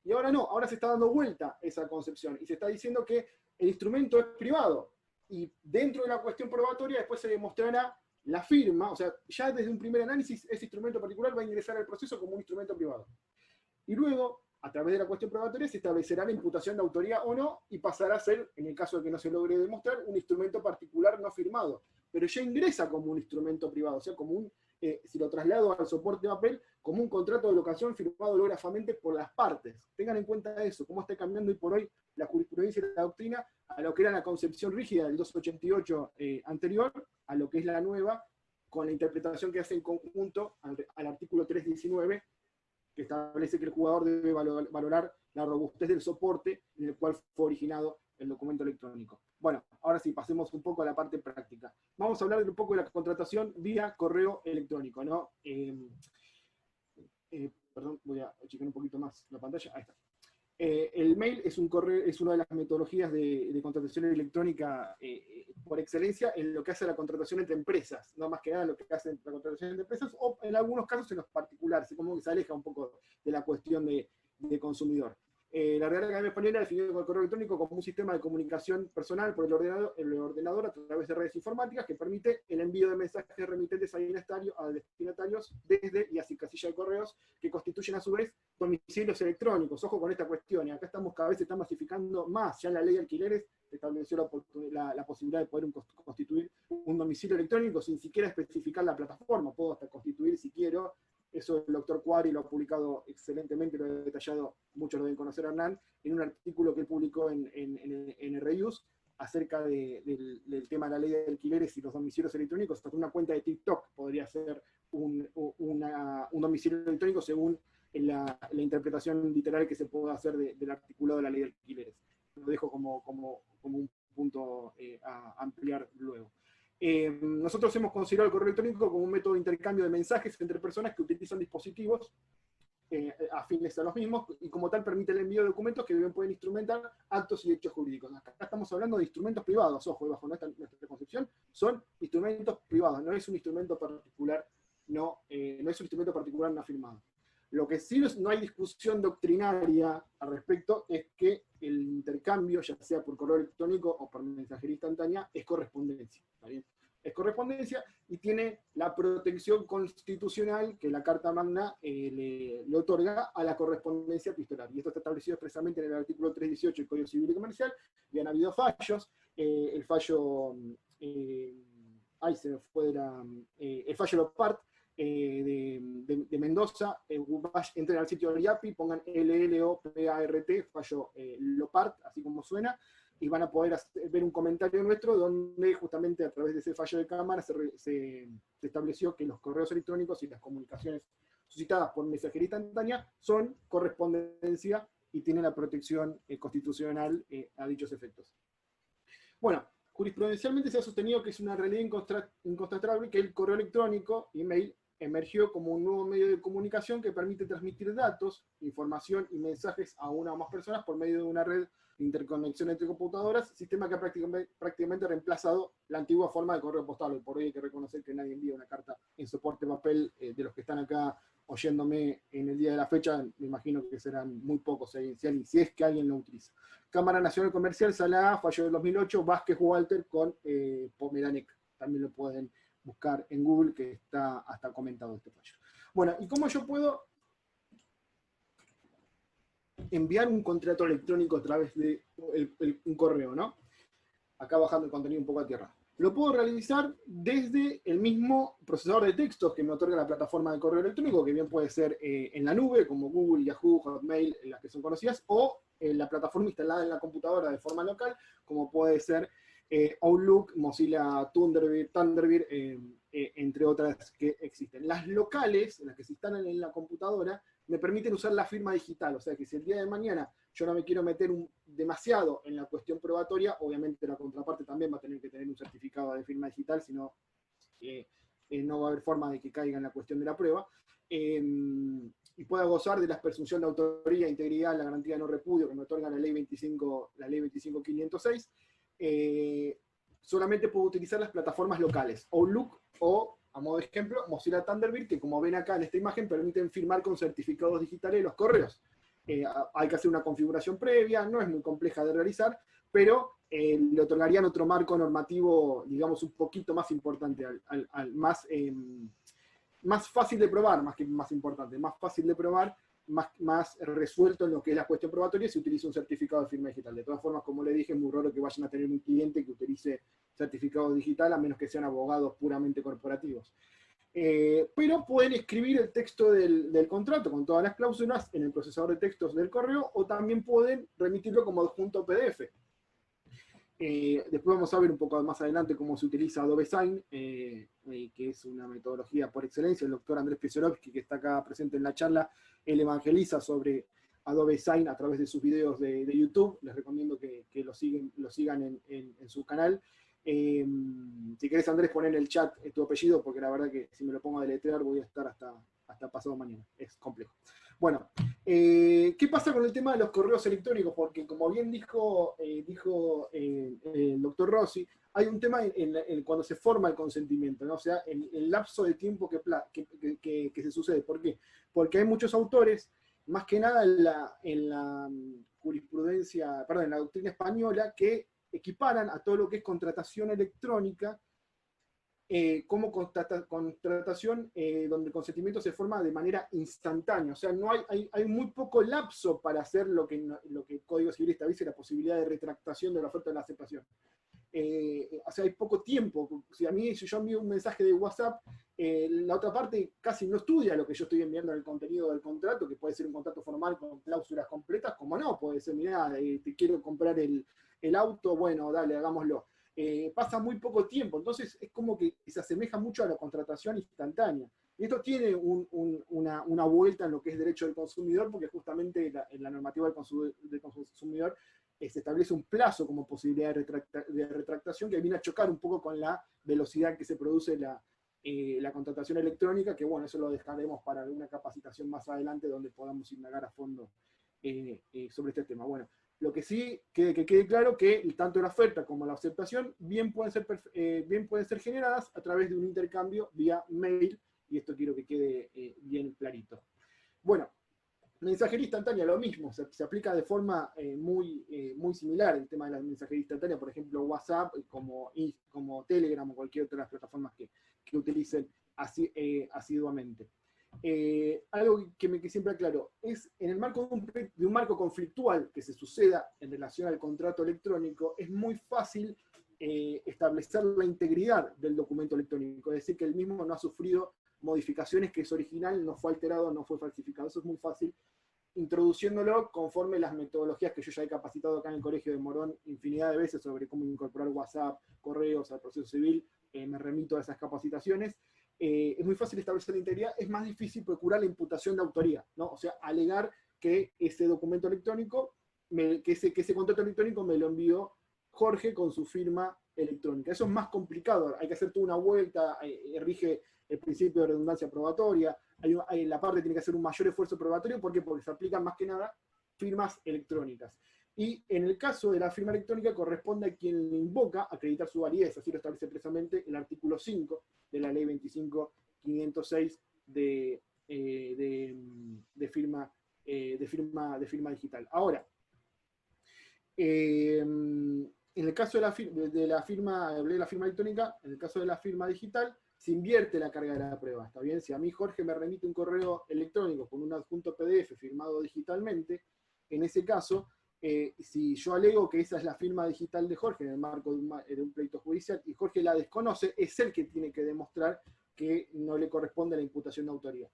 Y ahora no, ahora se está dando vuelta esa concepción y se está diciendo que el instrumento es privado y dentro de la cuestión probatoria después se demostrará la firma, o sea, ya desde un primer análisis ese instrumento particular va a ingresar al proceso como un instrumento privado. Y luego, a través de la cuestión probatoria, se establecerá la imputación de autoría o no, y pasará a ser, en el caso de que no se logre demostrar, un instrumento particular no firmado. Pero ya ingresa como un instrumento privado, o sea, como si lo traslado al soporte de papel, como un contrato de locación firmado holográficamente por las partes. Tengan en cuenta eso, cómo está cambiando hoy por hoy la jurisprudencia y la doctrina a lo que era la concepción rígida del 288 anterior, a lo que es la nueva, con la interpretación que hace en conjunto al artículo 319, que establece que el jugador debe valorar la robustez del soporte en el cual fue originado el documento electrónico. Bueno, ahora sí, pasemos un poco a la parte práctica. Vamos a hablar un poco de la contratación vía correo electrónico, ¿no? Perdón, voy a checar un poquito más la pantalla. Ahí está. El mail es una de las metodologías de contratación electrónica por excelencia en lo que hace la contratación entre empresas, no más que nada lo que hace la contratación entre empresas, o en algunos casos en los particulares, como que se aleja un poco de la cuestión de consumidor. La Real Academia Española definió el correo electrónico como un sistema de comunicación personal por el ordenador a través de redes informáticas que permite el envío de mensajes remitentes a destinatarios desde y hacia casilla de correos que constituyen a su vez domicilios electrónicos. Ojo con esta cuestión, y acá cada vez se está masificando más. Ya en la ley de alquileres estableció la posibilidad de poder constituir un domicilio electrónico sin siquiera especificar la plataforma. Puedo hasta constituir, si quiero. Eso el doctor Cuari lo ha publicado excelentemente, lo ha detallado, muchos lo deben conocer a Hernán, en un artículo que él publicó en Reuse acerca del tema de la ley de alquileres y los domicilios electrónicos. Hasta una cuenta de TikTok podría ser un domicilio electrónico según la interpretación literal que se pueda hacer del artículo de la ley de alquileres. Lo dejo como un punto a ampliar luego. Nosotros hemos considerado el correo electrónico como un método de intercambio de mensajes entre personas que utilizan dispositivos afines a los mismos, y como tal permite el envío de documentos que bien pueden instrumentar actos y hechos jurídicos. Acá estamos hablando de instrumentos privados, ojo, bajo nuestra concepción, son instrumentos privados, no es un instrumento particular, no es un instrumento particular no firmado. Lo que sí no hay discusión doctrinaria al respecto es que el intercambio, ya sea por correo electrónico o por mensajería instantánea, es correspondencia. ¿Está bien? Es correspondencia y tiene la protección constitucional que la Carta Magna le otorga a la correspondencia epistolar. Y esto está establecido expresamente en el artículo 318 del Código Civil y Comercial, y han habido fallos. El fallo, el fallo Lopart, de Mendoza, entren al sitio del IAPI, pongan LLOPART, fallo Lopart, así como suena, y van a poder ver un comentario nuestro donde justamente a través de ese fallo de Cámara se estableció que los correos electrónicos y las comunicaciones suscitadas por mensajería instantánea son correspondencia y tienen la protección constitucional a dichos efectos. Bueno, jurisprudencialmente se ha sostenido que es una realidad incontrastable que el correo electrónico, email, emergió como un nuevo medio de comunicación que permite transmitir datos, información y mensajes a una o más personas por medio de una red de interconexión entre computadoras, sistema que ha prácticamente reemplazado la antigua forma de correo postal. Hoy por hoy hay que reconocer que nadie envía una carta en soporte papel. De los que están acá oyéndome en el día de la fecha, me imagino que serán muy pocos, si es que alguien lo utiliza. Cámara Nacional Comercial, Sala A, fallo del 2008, Vázquez Walter con Pomeranec. También lo pueden buscar en Google, que está hasta comentado este fallo. Bueno, ¿y cómo yo puedo enviar un contrato electrónico a través de un correo, ¿no? Acá bajando el contenido un poco a tierra. Lo puedo realizar desde el mismo procesador de textos que me otorga la plataforma de correo electrónico, que bien puede ser en la nube, como Google, Yahoo, Hotmail, las que son conocidas, o la plataforma instalada en la computadora de forma local, como puede ser Outlook, Mozilla Thunderbird, entre otras que existen. Las locales, las que se instalan en la computadora, me permiten usar la firma digital, o sea que si el día de mañana yo no me quiero meter demasiado en la cuestión probatoria, obviamente la contraparte también va a tener que tener un certificado de firma digital, si no, no va a haber forma de que caiga en la cuestión de la prueba, y pueda gozar de la presunción de autoría, integridad, la garantía de no repudio que me otorga la ley 25.506, solamente puedo utilizar las plataformas locales, Outlook o, a modo de ejemplo, Mozilla Thunderbird, que como ven acá en esta imagen, permiten firmar con certificados digitales los correos. Hay que hacer una configuración previa, no es muy compleja de realizar, pero le otorgarían otro marco normativo, digamos, un poquito más importante, más fácil de probar, más que más importante, más fácil de probar, más resuelto en lo que es la cuestión probatoria, se utiliza un certificado de firma digital. De todas formas, como le dije, es muy raro que vayan a tener un cliente que utilice certificado digital, a menos que sean abogados puramente corporativos. Pero pueden escribir el texto del contrato con todas las cláusulas en el procesador de textos del correo, o también pueden remitirlo como adjunto PDF. Después vamos a ver un poco más adelante cómo se utiliza Adobe Sign, que es una metodología por excelencia. El doctor Andrés Piesorovsky, que está acá presente en la charla, él evangeliza sobre Adobe Sign a través de sus videos de YouTube. Les recomiendo que lo sigan en su canal. Si querés, Andrés, poner en el chat tu apellido, porque la verdad que si me lo pongo a deletrear voy a estar hasta pasado mañana. Es complejo. Bueno, ¿qué pasa con el tema de los correos electrónicos? Porque como bien dijo el doctor Rossi, hay un tema cuando se forma el consentimiento, ¿no? O sea, el lapso de tiempo que se sucede. ¿Por qué? Porque hay muchos autores, más que nada en la jurisprudencia, perdón, en la doctrina española, que equiparan a todo lo que es contratación electrónica como contratación donde el consentimiento se forma de manera instantánea. O sea, no hay muy poco lapso para hacer lo que el Código Civil establece, la posibilidad de retractación de la oferta de la aceptación. O sea, hay poco tiempo. Si yo envío un mensaje de WhatsApp, la otra parte casi no estudia lo que yo estoy enviando en el contenido del contrato, que puede ser un contrato formal con cláusulas completas, como no, puede ser, mirá, te quiero comprar el auto, bueno, dale, hagámoslo. Pasa muy poco tiempo, entonces es como que se asemeja mucho a la contratación instantánea. Y esto tiene una vuelta en lo que es derecho del consumidor, porque justamente en la normativa del consumidor se establece un plazo como posibilidad de retractación que viene a chocar un poco con la velocidad que se produce la contratación electrónica, que bueno, eso lo dejaremos para alguna capacitación más adelante donde podamos indagar a fondo sobre este tema. Bueno, lo que sí, que quede claro que tanto la oferta como la aceptación bien pueden ser generadas a través de un intercambio vía mail, y esto quiero que quede bien clarito. Bueno, mensajería instantánea, lo mismo, se aplica de forma muy similar el tema de la mensajería instantánea, por ejemplo, WhatsApp, como Telegram o cualquier otra de las plataformas que utilicen asiduamente. Algo que siempre aclaro, es en el marco de un marco conflictual que se suceda en relación al contrato electrónico, es muy fácil establecer la integridad del documento electrónico, es decir, que el mismo no ha sufrido modificaciones, que es original, no fue alterado, no fue falsificado. Eso es muy fácil, introduciéndolo conforme las metodologías que yo ya he capacitado acá en el Colegio de Morón infinidad de veces sobre cómo incorporar WhatsApp, correos al proceso civil. Me remito a esas capacitaciones. Es muy fácil establecer la integridad, es más difícil procurar la imputación de autoría, ¿no? O sea, alegar que ese documento electrónico, que ese contrato electrónico me lo envió Jorge con su firma electrónica. Eso es más complicado, hay que hacer toda una vuelta, rige el principio de redundancia probatoria, la parte tiene que hacer un mayor esfuerzo probatorio. ¿Por qué? Porque se aplican más que nada firmas electrónicas. Y en el caso de la firma electrónica corresponde a quien le invoca acreditar su validez, así lo establece expresamente el artículo 5 de la ley 25.506 de firma digital. Ahora, en el caso de la firma electrónica, en el caso de la firma digital, se invierte la carga de la prueba, ¿está bien? Si a mí Jorge me remite un correo electrónico con un adjunto PDF firmado digitalmente, en ese caso, si yo alego que esa es la firma digital de Jorge en el marco de un pleito judicial y Jorge la desconoce, es él que tiene que demostrar que no le corresponde la imputación de autoría.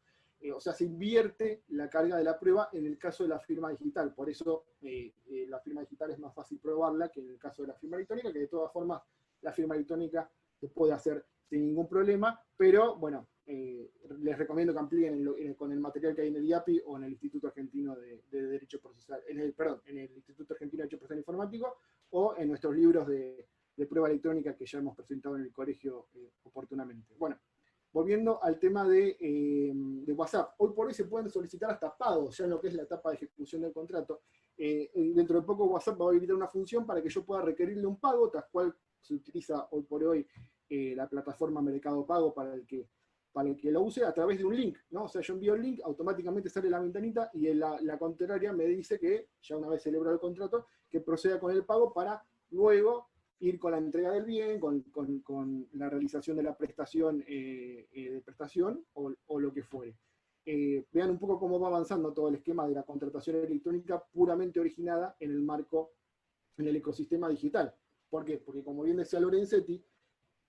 O sea, se invierte la carga de la prueba en el caso de la firma digital. Por eso la firma digital es más fácil probarla que en el caso de la firma electrónica, que de todas formas la firma electrónica se puede hacer sin ningún problema, pero bueno, les recomiendo que amplíen con el material que hay en el IAPI o en el Instituto Argentino de Derecho Procesal, en el Instituto Argentino de Derecho Procesal Informático, o en nuestros libros de prueba electrónica que ya hemos presentado en el colegio oportunamente. Bueno, volviendo al tema de WhatsApp, hoy por hoy se pueden solicitar hasta pagos, ya en lo que es la etapa de ejecución del contrato. Dentro de poco WhatsApp va a habilitar una función para que yo pueda requerirle un pago, tras cual se utiliza hoy por hoy la plataforma Mercado Pago para el que lo use a través de un link, ¿no? O sea, yo envío el link, automáticamente sale la ventanita y la contraria me dice que, ya una vez celebrado el contrato, que proceda con el pago para luego ir con la entrega del bien, con la realización de la prestación o lo que fuere. Vean un poco cómo va avanzando todo el esquema de la contratación electrónica puramente originada en el ecosistema digital. ¿Por qué? Porque como bien decía Lorenzetti,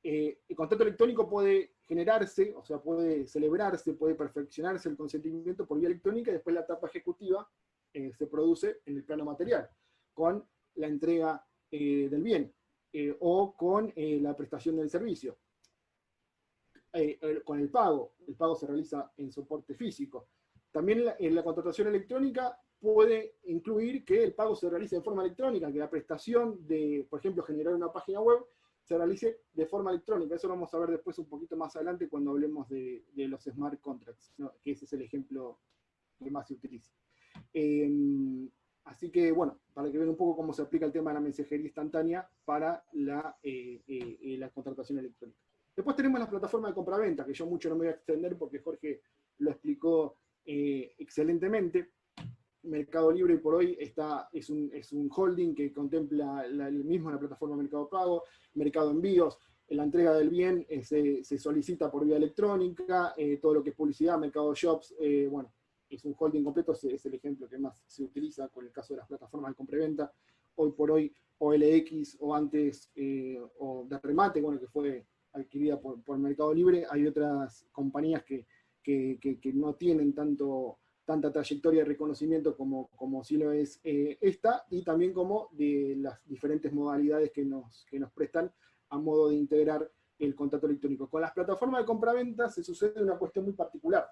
el contrato electrónico puede generarse, o sea, puede celebrarse, puede perfeccionarse el consentimiento por vía electrónica y después la etapa ejecutiva se produce en el plano material, con la entrega del bien o con la prestación del servicio. Con el pago se realiza en soporte físico. También la contratación electrónica puede incluir que el pago se realice de forma electrónica, que la prestación de, por ejemplo, generar una página web se realice de forma electrónica. Eso lo vamos a ver después un poquito más adelante cuando hablemos de los smart contracts, ¿no? Que ese es el ejemplo que más se utiliza. Así que, bueno, para que vean un poco cómo se aplica el tema de la mensajería instantánea para la contratación electrónica. Después tenemos las plataformas de compraventa, que yo mucho no me voy a extender porque Jorge lo explicó excelentemente. Mercado Libre por hoy es un holding que contempla el mismo la plataforma Mercado Pago, Mercado Envíos. La entrega del bien se solicita por vía electrónica, todo lo que es publicidad, Mercado Shops, bueno, es un holding completo, es el ejemplo que más se utiliza con el caso de las plataformas de compra-venta. Hoy por hoy, OLX o antes, o de remate, bueno, que fue adquirida por Mercado Libre. Hay otras compañías que no tienen tanta trayectoria de reconocimiento como sí lo es esta, y también como de las diferentes modalidades que nos prestan a modo de integrar el contrato electrónico. Con las plataformas de compraventa se sucede una cuestión muy particular,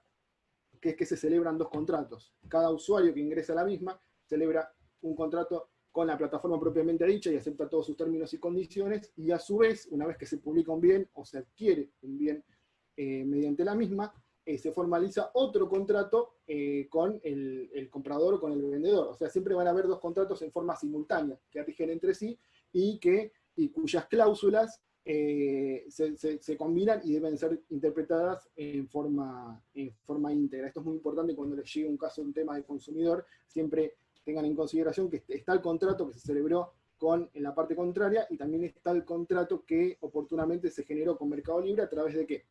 que es que se celebran dos contratos. Cada usuario que ingresa a la misma celebra un contrato con la plataforma propiamente dicha y acepta todos sus términos y condiciones, y a su vez, una vez que se publica un bien o se adquiere un bien mediante la misma, se formaliza otro contrato con el comprador o con el vendedor. O sea, siempre van a haber dos contratos en forma simultánea, que rigen entre sí y cuyas cláusulas se combinan y deben ser interpretadas en forma íntegra. Esto es muy importante cuando les llegue un caso, un tema de consumidor, siempre tengan en consideración que está el contrato que se celebró en la parte contraria, y también está el contrato que oportunamente se generó con Mercado Libre. ¿A través de qué?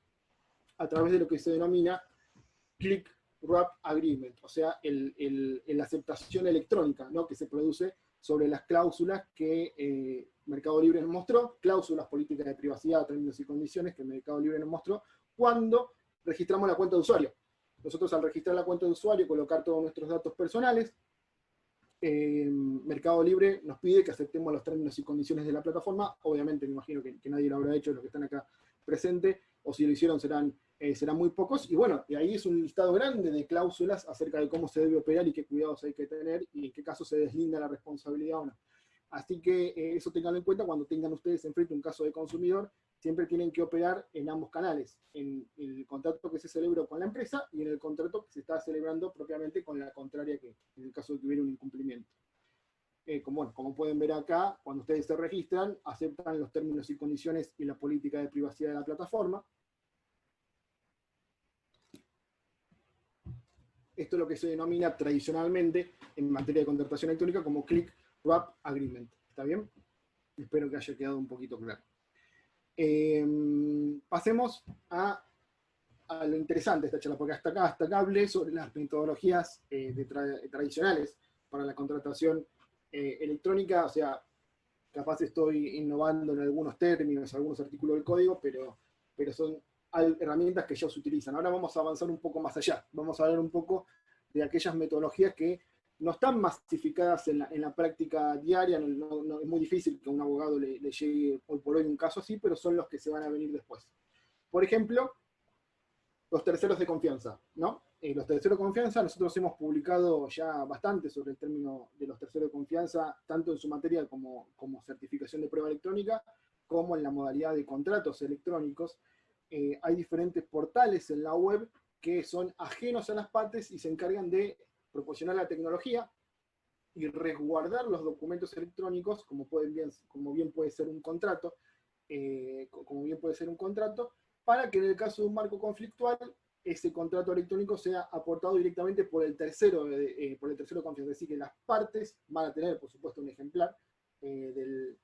A través de lo que se denomina Click Wrap Agreement, o sea, la aceptación electrónica, ¿no?, que se produce sobre las cláusulas que Mercado Libre nos mostró, cláusulas políticas de privacidad, términos y condiciones que Mercado Libre nos mostró cuando registramos la cuenta de usuario. Nosotros, al registrar la cuenta de usuario, colocar todos nuestros datos personales, Mercado Libre nos pide que aceptemos los términos y condiciones de la plataforma. Obviamente me imagino que nadie lo habrá hecho, los que están acá presentes, o si lo hicieron serán muy pocos, y bueno, y ahí es un listado grande de cláusulas acerca de cómo se debe operar y qué cuidados hay que tener, y en qué caso se deslinda la responsabilidad o no. Así que eso tenganlo en cuenta cuando tengan ustedes enfrente un caso de consumidor. Siempre tienen que operar en ambos canales, en el contrato que se celebró con la empresa y en el contrato que se está celebrando propiamente con la contraria, que en el caso de que hubiera un incumplimiento. Como pueden ver acá, cuando ustedes se registran, aceptan los términos y condiciones y la política de privacidad de la plataforma. Esto es lo que se denomina tradicionalmente en materia de contratación electrónica como Click Wrap Agreement. ¿Está bien? Espero que haya quedado un poquito claro. Pasemos a lo interesante de esta charla, porque hasta acá hablé sobre las metodologías tradicionales para la contratación electrónica. O sea, capaz estoy innovando en algunos términos, algunos artículos del código, pero son herramientas que ya se utilizan. Ahora vamos a avanzar un poco más allá. Vamos a hablar un poco de aquellas metodologías que no están masificadas en la práctica diaria. No, es muy difícil que a un abogado le llegue hoy por hoy un caso así, pero son los que se van a venir después. Por ejemplo, los terceros de confianza, ¿no? Los terceros de confianza, nosotros hemos publicado ya bastante sobre el término de los terceros de confianza, tanto en su materia como certificación de prueba electrónica, como en la modalidad de contratos electrónicos. Hay diferentes portales en la web que son ajenos a las partes y se encargan de proporcionar la tecnología y resguardar los documentos electrónicos, como bien puede ser un contrato, para que en el caso de un marco conflictual, ese contrato electrónico sea aportado directamente por el tercero de confianza. Es decir, que las partes van a tener, por supuesto, un ejemplar del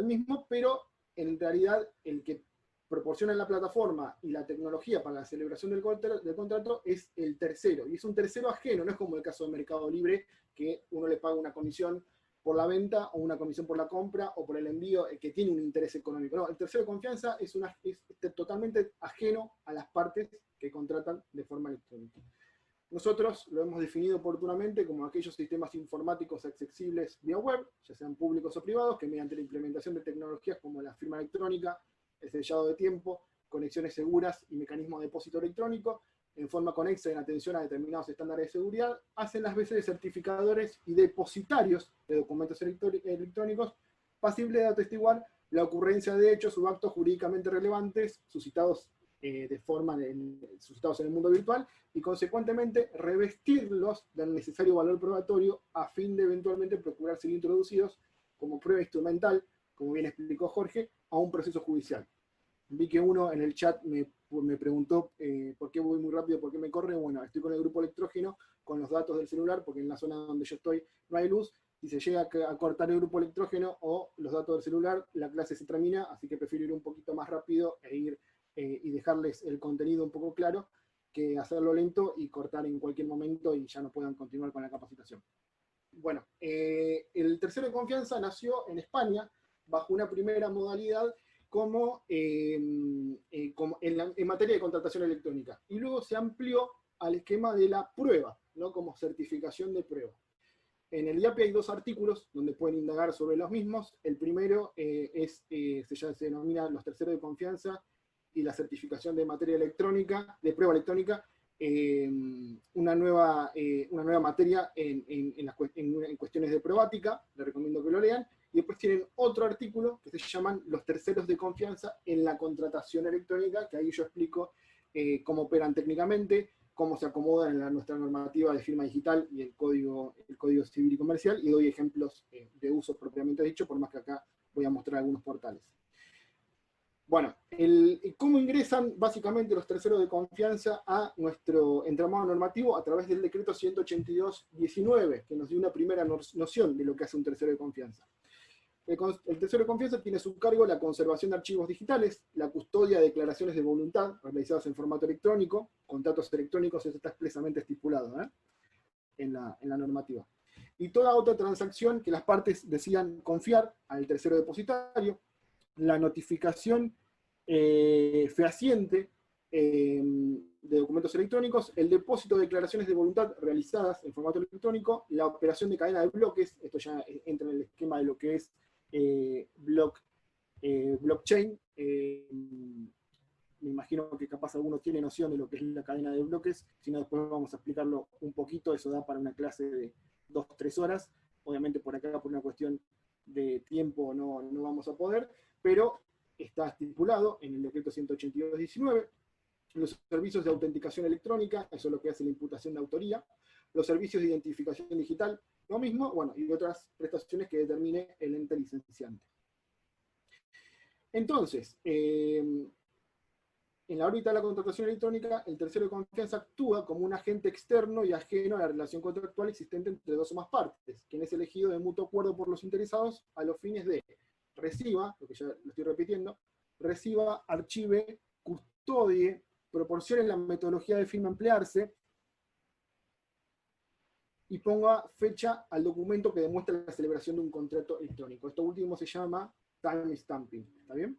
mismo, pero en realidad el que proporciona la plataforma y la tecnología para la celebración del contrato es el tercero, y es un tercero ajeno. No es como el caso de Mercado Libre, que uno le paga una comisión por la venta o una comisión por la compra o por el envío, que tiene un interés económico. No, el tercero de confianza es totalmente ajeno a las partes que contratan de forma electrónica. Nosotros lo hemos definido oportunamente como aquellos sistemas informáticos accesibles vía web, ya sean públicos o privados, que mediante la implementación de tecnologías como la firma electrónica, el sellado de tiempo, conexiones seguras y mecanismos de depósito electrónico, en forma conexa en atención a determinados estándares de seguridad, hacen las veces de certificadores y depositarios de documentos electrónicos, pasibles de atestiguar la ocurrencia de hechos o actos jurídicamente relevantes suscitados suscitados en el mundo virtual, y consecuentemente revestirlos del necesario valor probatorio a fin de eventualmente procurar ser introducidos como prueba instrumental, como bien explicó Jorge, a un proceso judicial. Vi que uno en el chat me preguntó por qué voy muy rápido, por qué me corre. Bueno, estoy con el grupo electrógeno, con los datos del celular, porque en la zona donde yo estoy no hay luz. Si se llega a cortar el grupo electrógeno o los datos del celular, la clase se termina, así que prefiero ir un poquito más rápido y dejarles el contenido un poco claro, que hacerlo lento y cortar en cualquier momento y ya no puedan continuar con la capacitación. Bueno, el tercero de confianza nació en España bajo una primera modalidad como en materia de contratación electrónica, y luego se amplió al esquema de la prueba, ¿no? Como certificación de prueba. En el IAPI hay 2 artículos donde pueden indagar sobre los mismos. El primero se denomina los terceros de confianza y la certificación de materia electrónica, de prueba electrónica, una nueva materia en cuestiones de probática. Les recomiendo que lo lean. Y después tienen otro artículo que se llaman los terceros de confianza en la contratación electrónica, que ahí yo explico cómo operan técnicamente, cómo se acomodan en nuestra normativa de firma digital y el código civil y comercial, y doy ejemplos de usos propiamente dicho, por más que acá voy a mostrar algunos portales. Bueno, ¿cómo ingresan básicamente los terceros de confianza a nuestro entramado normativo? A través del decreto 182/19, que nos dio una primera noción de lo que hace un tercero de confianza. El tercero de confianza tiene a su cargo la conservación de archivos digitales, la custodia de declaraciones de voluntad realizadas en formato electrónico, contratos electrónicos, eso está expresamente estipulado en la normativa. Y toda otra transacción que las partes decidan confiar al tercero depositario, la notificación fehaciente de documentos electrónicos, el depósito de declaraciones de voluntad realizadas en formato electrónico, la operación de cadena de bloques, esto ya entra en el esquema de lo que es blockchain. Me imagino que capaz alguno tiene noción de lo que es la cadena de bloques, si no después vamos a explicarlo un poquito, eso da para una clase de 2-3 horas, obviamente por acá por una cuestión de tiempo no vamos a poder, pero está estipulado en el decreto 182/19, los servicios de autenticación electrónica, eso es lo que hace la imputación de autoría, los servicios de identificación digital, lo mismo, bueno, y otras prestaciones que determine el ente licenciante. Entonces, en la órbita de la contratación electrónica, el tercero de confianza actúa como un agente externo y ajeno a la relación contractual existente entre 2 o más partes, quien es elegido de mutuo acuerdo por los interesados a los fines de reciba, lo que ya lo estoy repitiendo, reciba, archive, custodie, proporcione la metodología de firma a emplearse, y ponga fecha al documento que demuestra la celebración de un contrato electrónico. Esto último se llama timestamping, ¿está bien?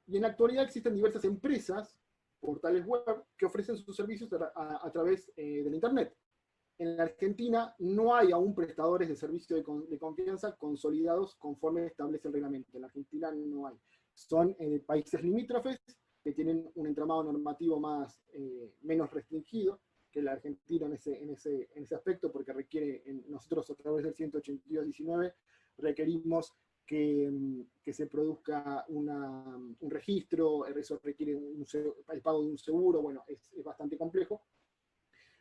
Y en la actualidad existen diversas empresas, portales web, que ofrecen sus servicios a través de la Internet. En la Argentina no hay aún prestadores de servicio de confianza consolidados conforme establece el reglamento. En la Argentina no hay. Son países limítrofes que tienen un entramado normativo menos restringido que la Argentina en ese aspecto, porque requiere, nosotros a través del 182/19 requerimos que se produzca un registro, eso requiere el pago de un seguro, bueno, es bastante complejo,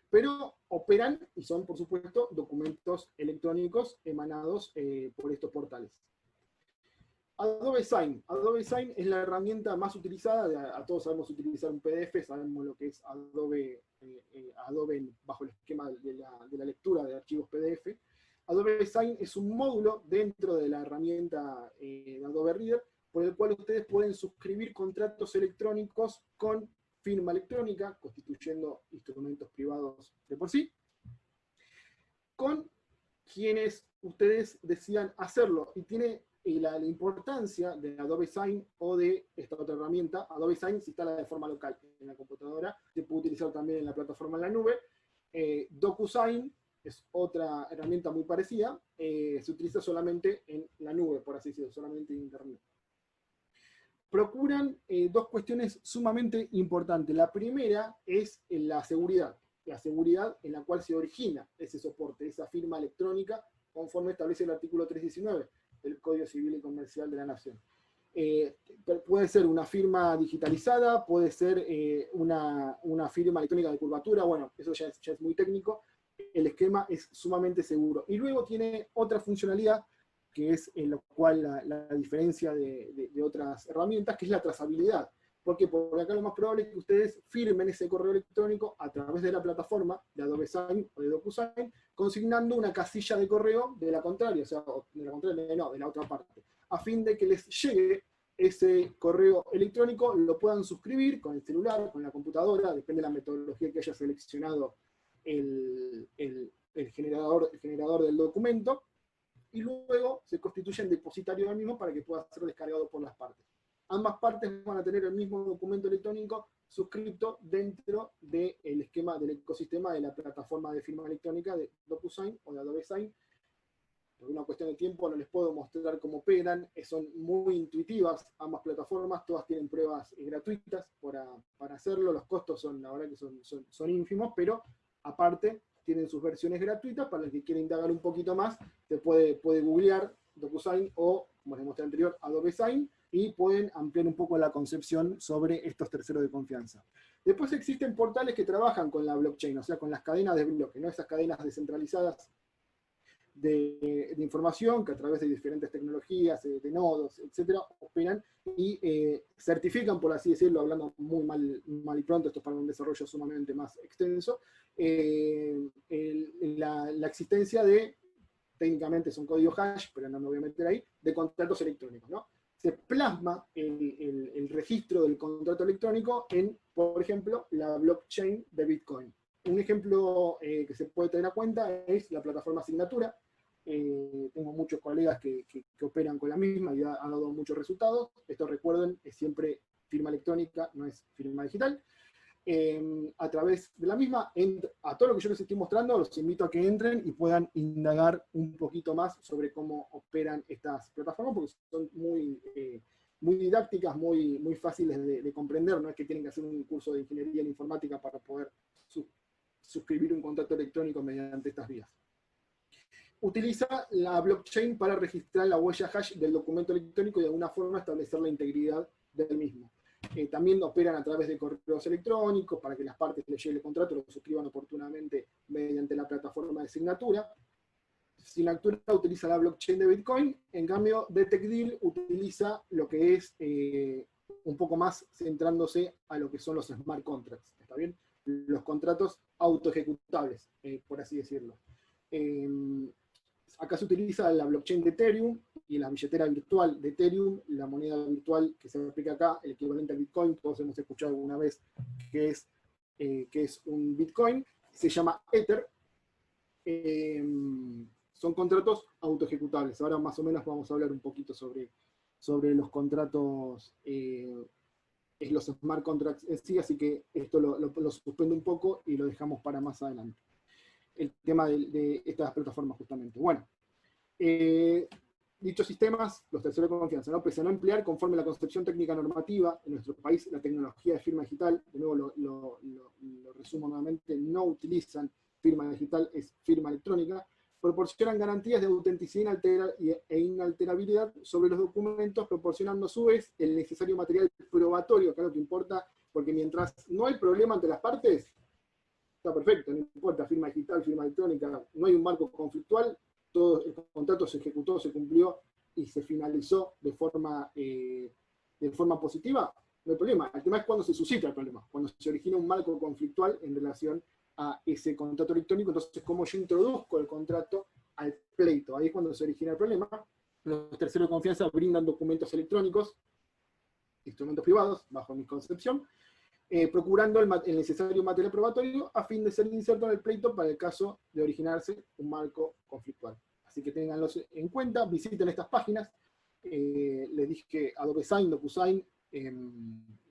pero operan y son, por supuesto, documentos electrónicos emanados por estos portales. Adobe Sign. Adobe Sign es la herramienta más utilizada, a todos sabemos utilizar un PDF, sabemos lo que es Adobe bajo el esquema de la lectura de archivos PDF. Adobe Sign es un módulo dentro de la herramienta de Adobe Reader, por el cual ustedes pueden suscribir contratos electrónicos con firma electrónica, constituyendo instrumentos privados de por sí, con quienes ustedes decidan hacerlo. Y tiene la importancia de Adobe Sign o de esta otra herramienta. Adobe Sign se instala de forma local en la computadora, se puede utilizar también en la plataforma en la nube. DocuSign es otra herramienta muy parecida, se utiliza solamente en la nube, por así decirlo, solamente en Internet. procuran dos cuestiones sumamente importantes. La primera es la seguridad en la cual se origina ese soporte, esa firma electrónica, conforme establece el artículo 319 del Código Civil y Comercial de la Nación. Puede ser una firma digitalizada, puede ser una firma electrónica de curvatura, bueno, eso ya es muy técnico. El esquema es sumamente seguro. Y luego tiene otra funcionalidad, que es en lo cual la diferencia de otras herramientas, que es la trazabilidad. Porque por acá lo más probable es que ustedes firmen ese correo electrónico a través de la plataforma de Adobe Sign o de DocuSign, consignando una casilla de correo de la contraria, o sea, de la contraria, no, de la otra parte, a fin de que les llegue ese correo electrónico, lo puedan suscribir con el celular, con la computadora, depende de la metodología que haya seleccionado el generador del documento, y luego se constituye en depositario del mismo para que pueda ser descargado por las partes. Ambas partes van a tener el mismo documento electrónico suscripto dentro del esquema del ecosistema de la plataforma de firma electrónica de DocuSign o de Adobe Sign. Por una cuestión de tiempo no les puedo mostrar cómo operan, son muy intuitivas ambas plataformas, todas tienen pruebas gratuitas para hacerlo, los costos son, la verdad que son ínfimos, pero aparte tienen sus versiones gratuitas. Para los que quieren indagar un poquito más, se puede googlear DocuSign o, como les mostré anterior, Adobe Sign, y pueden ampliar un poco la concepción sobre estos terceros de confianza. Después existen portales que trabajan con la blockchain, o sea, con las cadenas de bloques, ¿no? Esas cadenas descentralizadas de información que a través de diferentes tecnologías, de nodos, etcétera, operan y certifican, por así decirlo, hablando muy mal y pronto, esto es para un desarrollo sumamente más extenso, la existencia de, técnicamente es un código hash, pero no me voy a meter ahí, de contratos electrónicos, ¿no? Se plasma el registro del contrato electrónico en, por ejemplo, la blockchain de Bitcoin. Un ejemplo que se puede tener a cuenta es la plataforma Signatura. Tengo muchos colegas que operan con la misma y ha dado muchos resultados. Esto, recuerden, es siempre firma electrónica, no es firma digital. A través de la misma, a todo lo que yo les estoy mostrando, los invito a que entren y puedan indagar un poquito más sobre cómo operan estas plataformas, porque son muy didácticas, muy fáciles de comprender. No es que tienen que hacer un curso de ingeniería en informática para poder suscribir un contrato electrónico mediante estas vías. Utiliza la blockchain para registrar la huella hash del documento electrónico y de alguna forma establecer la integridad del mismo. También operan a través de correos electrónicos para que las partes les llegue el contrato lo suscriban oportunamente mediante la plataforma de Signatura. Signatura utiliza la blockchain de Bitcoin, en cambio DetectDeal utiliza lo que es un poco más centrándose a lo que son los smart contracts, ¿está bien? Los contratos autoejecutables, por así decirlo. Acá se utiliza la blockchain de Ethereum y la billetera virtual de Ethereum, la moneda virtual que se aplica acá, el equivalente al Bitcoin, todos hemos escuchado alguna vez que es un Bitcoin, se llama Ether. Son contratos autoejecutables. Ahora más o menos vamos a hablar un poquito sobre los contratos, los smart contracts en sí, así que esto lo suspendo un poco y lo dejamos para más adelante. El tema de estas plataformas justamente. Bueno, dichos sistemas, los terceros de confianza, ¿no? Pese a no emplear conforme la concepción técnica normativa en nuestro país la tecnología de firma digital, de nuevo lo resumo nuevamente, no utilizan firma digital, es firma electrónica, proporcionan garantías de autenticidad e inalterabilidad sobre los documentos, proporcionando a su vez el necesario material probatorio, que es lo que importa, porque mientras no hay problema ante las partes, está perfecto, no importa, firma digital, firma electrónica, no hay un marco conflictual, todo el contrato se ejecutó, se cumplió y se finalizó de forma positiva, no hay problema. El tema es cuando se suscita el problema, cuando se origina un marco conflictual en relación a ese contrato electrónico. Entonces, ¿cómo yo introduzco el contrato al pleito? Ahí es cuando se origina el problema. Los terceros de confianza brindan documentos electrónicos, instrumentos privados, bajo mi concepción, procurando el necesario material probatorio a fin de ser inserto en el pleito para el caso de originarse un marco conflictual. Así que ténganlos en cuenta, visiten estas páginas. Les dije que Adobe Sign, DocuSign,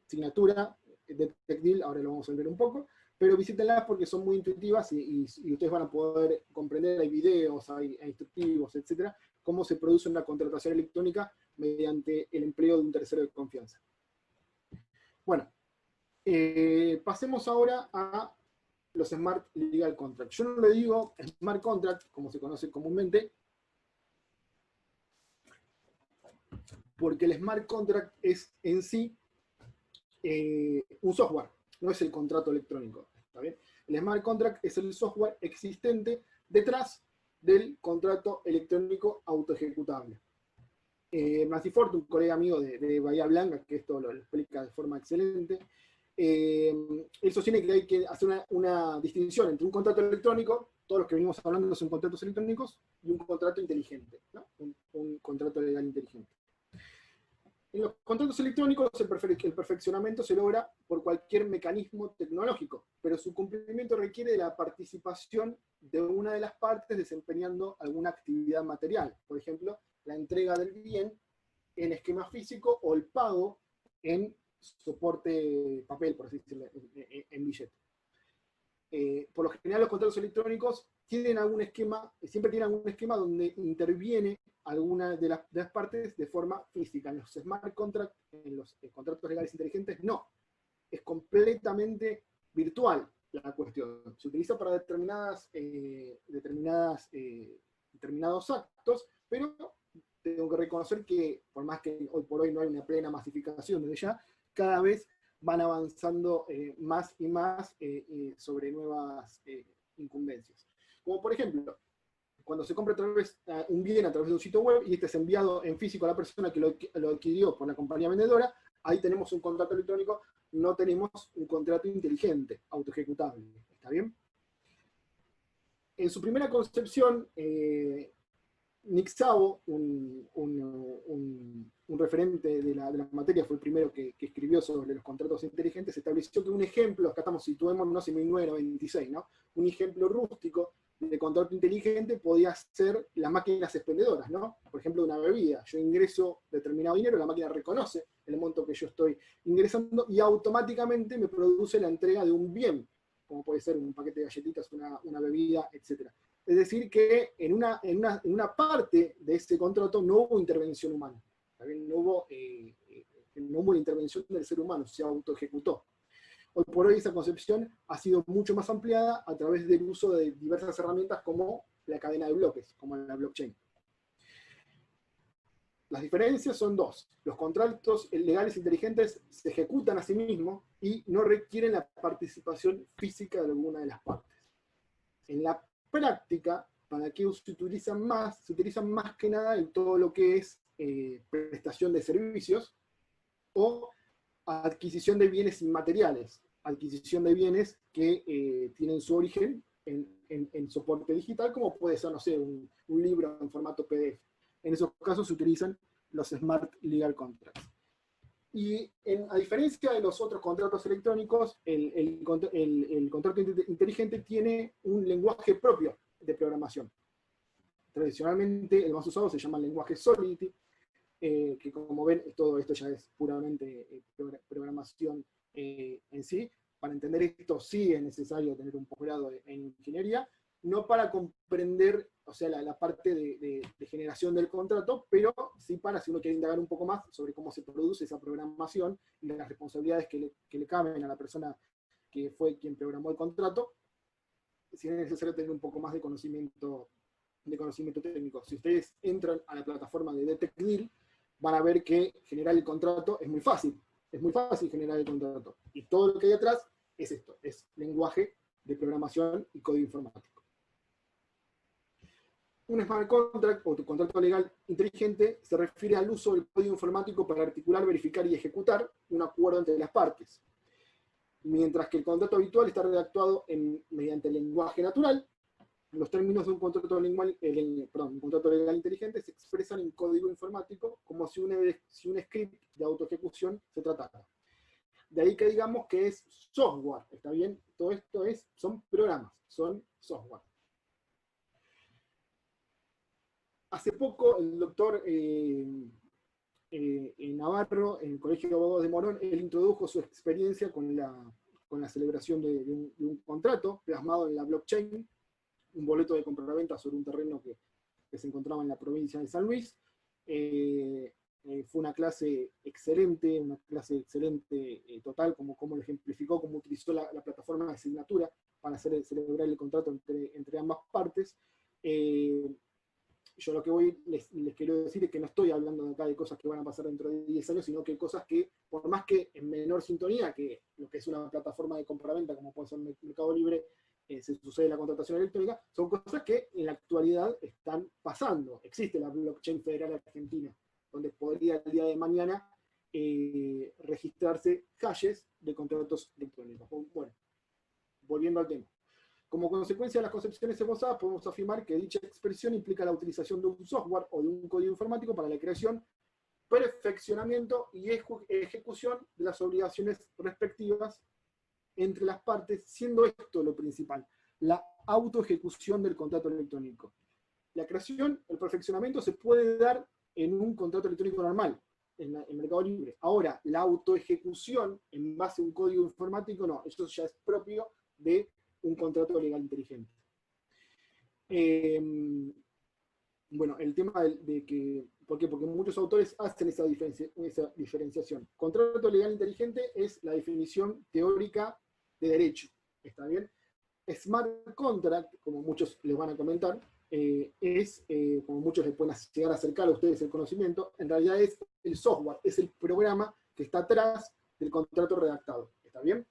Signatura, DetectDeal, ahora lo vamos a ver un poco, pero visítenlas porque son muy intuitivas y ustedes van a poder comprender, hay videos, hay instructivos, etcétera, cómo se produce una contratación electrónica mediante el empleo de un tercero de confianza. Bueno, pasemos ahora a los Smart Legal Contracts. Yo no le digo Smart Contract, como se conoce comúnmente, porque el Smart Contract es en sí un software, no es el contrato electrónico. ¿Está bien? El Smart Contract es el software existente detrás del contrato electrónico autoejecutable. Nancy Ford, un colega amigo de Bahía Blanca, que esto lo explica de forma excelente, él sostiene que hay que hacer una distinción entre un contrato electrónico, todos los que venimos hablando son contratos electrónicos, y un contrato inteligente, ¿no? Un contrato legal inteligente. En los contratos electrónicos el perfeccionamiento se logra por cualquier mecanismo tecnológico, pero su cumplimiento requiere de la participación de una de las partes desempeñando alguna actividad material, por ejemplo, la entrega del bien en esquema físico o el pago en soporte papel, por así decirlo, en billete. Por lo general los contratos electrónicos tienen algún esquema, siempre tienen algún esquema donde interviene alguna de las partes de forma física. En los smart contracts, en los contratos legales inteligentes, no. Es completamente virtual la cuestión. Se utiliza para determinados actos, pero tengo que reconocer que, por más que hoy por hoy no hay una plena masificación desde ya, cada vez van avanzando más y más sobre nuevas incumbencias. Como por ejemplo, cuando se compra un bien a través de un sitio web y este es enviado en físico a la persona que lo adquirió por la compañía vendedora, ahí tenemos un contrato electrónico, no tenemos un contrato inteligente, autoejecutable. ¿Está bien? En su primera concepción, Nick Szabo, un referente de la materia, fue el primero que escribió sobre los contratos inteligentes, estableció que un ejemplo, acá estamos, situémonos en 1996, ¿no? Un ejemplo rústico de contrato inteligente podía ser las máquinas expendedoras, ¿no? Por ejemplo, de una bebida. Yo ingreso determinado dinero, la máquina reconoce el monto que yo estoy ingresando y automáticamente me produce la entrega de un bien, como puede ser un paquete de galletitas, una bebida, etc. Es decir, que en una parte de ese contrato no hubo intervención humana. No hubo la intervención del ser humano, se autoejecutó. Hoy por hoy esa concepción ha sido mucho más ampliada a través del uso de diversas herramientas como la cadena de bloques, como la blockchain. Las diferencias son dos. Los contratos legales inteligentes se ejecutan a sí mismos y no requieren la participación física de alguna de las partes. En la práctica, ¿para qué se utilizan más? Se utilizan más que nada en todo lo que es prestación de servicios o adquisición de bienes inmateriales, adquisición de bienes que tienen su origen en soporte digital, como puede ser, no sé, un libro en formato PDF. En esos casos se utilizan los Smart Legal Contracts. Y a diferencia de los otros contratos electrónicos, el contrato inteligente tiene un lenguaje propio de programación. Tradicionalmente el más usado se llama el lenguaje Solidity, que como ven todo esto ya es puramente programación en sí. Para entender esto sí es necesario tener un posgrado en ingeniería, no para comprender, o sea, la parte de generación del contrato, pero sí para, si uno quiere indagar un poco más sobre cómo se produce esa programación y las responsabilidades que le caben a la persona que fue quien programó el contrato, sí es necesario tener un poco más de conocimiento técnico. Si ustedes entran a la plataforma de DetectDeal, van a ver que generar el contrato es muy fácil. Es muy fácil generar el contrato. Y todo lo que hay atrás es esto, es lenguaje de programación y código informático. Un smart contract o contrato legal inteligente se refiere al uso del código informático para articular, verificar y ejecutar un acuerdo entre las partes. Mientras que el contrato habitual está redactado mediante el lenguaje natural, los términos de un contrato legal inteligente se expresan en código informático como si un script de autoejecución se tratara. De ahí que digamos que es software, ¿está bien? Todo esto son programas, son software. Hace poco el doctor Navarro, en el Colegio de Abogados de Morón, él introdujo su experiencia con la celebración de un contrato plasmado en la blockchain, un boleto de compraventa sobre un terreno que se encontraba en la provincia de San Luis. Fue una clase excelente total, como lo ejemplificó, como utilizó la plataforma de asignatura para celebrar el contrato entre ambas partes. Yo lo que les quiero decir es que no estoy hablando acá de cosas que van a pasar dentro de 10 años, sino que cosas que, por más que en menor sintonía que lo que es una plataforma de compraventa, como puede ser Mercado Libre, se sucede la contratación electrónica, son cosas que en la actualidad están pasando. Existe la blockchain federal argentina, donde podría el día de mañana registrarse calles de contratos electrónicos. Bueno, volviendo al tema. Como consecuencia de las concepciones esbozadas, podemos afirmar que dicha expresión implica la utilización de un software o de un código informático para la creación, perfeccionamiento y ejecución de las obligaciones respectivas entre las partes, siendo esto lo principal, la autoejecución del contrato electrónico. La creación, el perfeccionamiento se puede dar en un contrato electrónico normal, en Mercado Libre. Ahora, la autoejecución en base a un código informático, no, eso ya es propio de un contrato legal inteligente. Bueno, el tema de que, ¿por qué? Porque muchos autores hacen esa diferenciación. Contrato legal inteligente es la definición teórica de derecho, ¿está bien? Smart contract, como muchos les van a comentar, como muchos les pueden llegar a acercar a ustedes el conocimiento, en realidad es el software, es el programa que está atrás del contrato redactado, ¿está bien?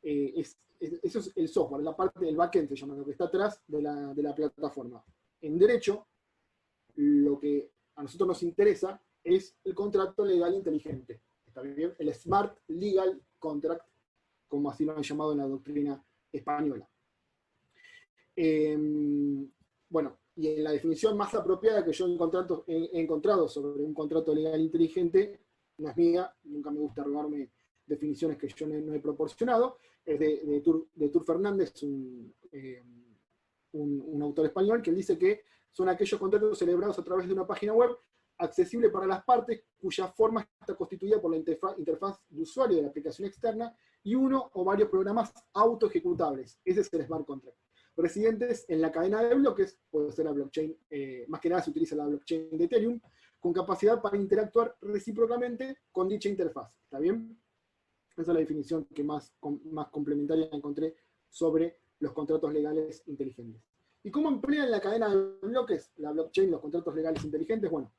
Eso es el software, la parte del backend se llama, lo que está atrás de la plataforma. En derecho, lo que a nosotros nos interesa es el contrato legal inteligente, ¿está bien? El Smart Legal Contract, como así lo han llamado en la doctrina española. Bueno, y en la definición más apropiada que yo he encontrado sobre un contrato legal inteligente, no es mía, nunca me gusta robarme definiciones que yo no he proporcionado, es de Tur Fernández, un autor español, que dice que son aquellos contratos celebrados a través de una página web accesible para las partes, cuya forma está constituida por la interfaz de usuario de la aplicación externa y uno o varios programas autoejecutables. Ese es el Smart Contract. Residentes en la cadena de bloques, puede ser la blockchain, más que nada se utiliza la blockchain de Ethereum, con capacidad para interactuar recíprocamente con dicha interfaz. ¿Está bien? Esa es la definición que más complementaria encontré sobre los contratos legales inteligentes. ¿Y cómo emplean la cadena de bloques, la blockchain, los contratos legales inteligentes? Bueno,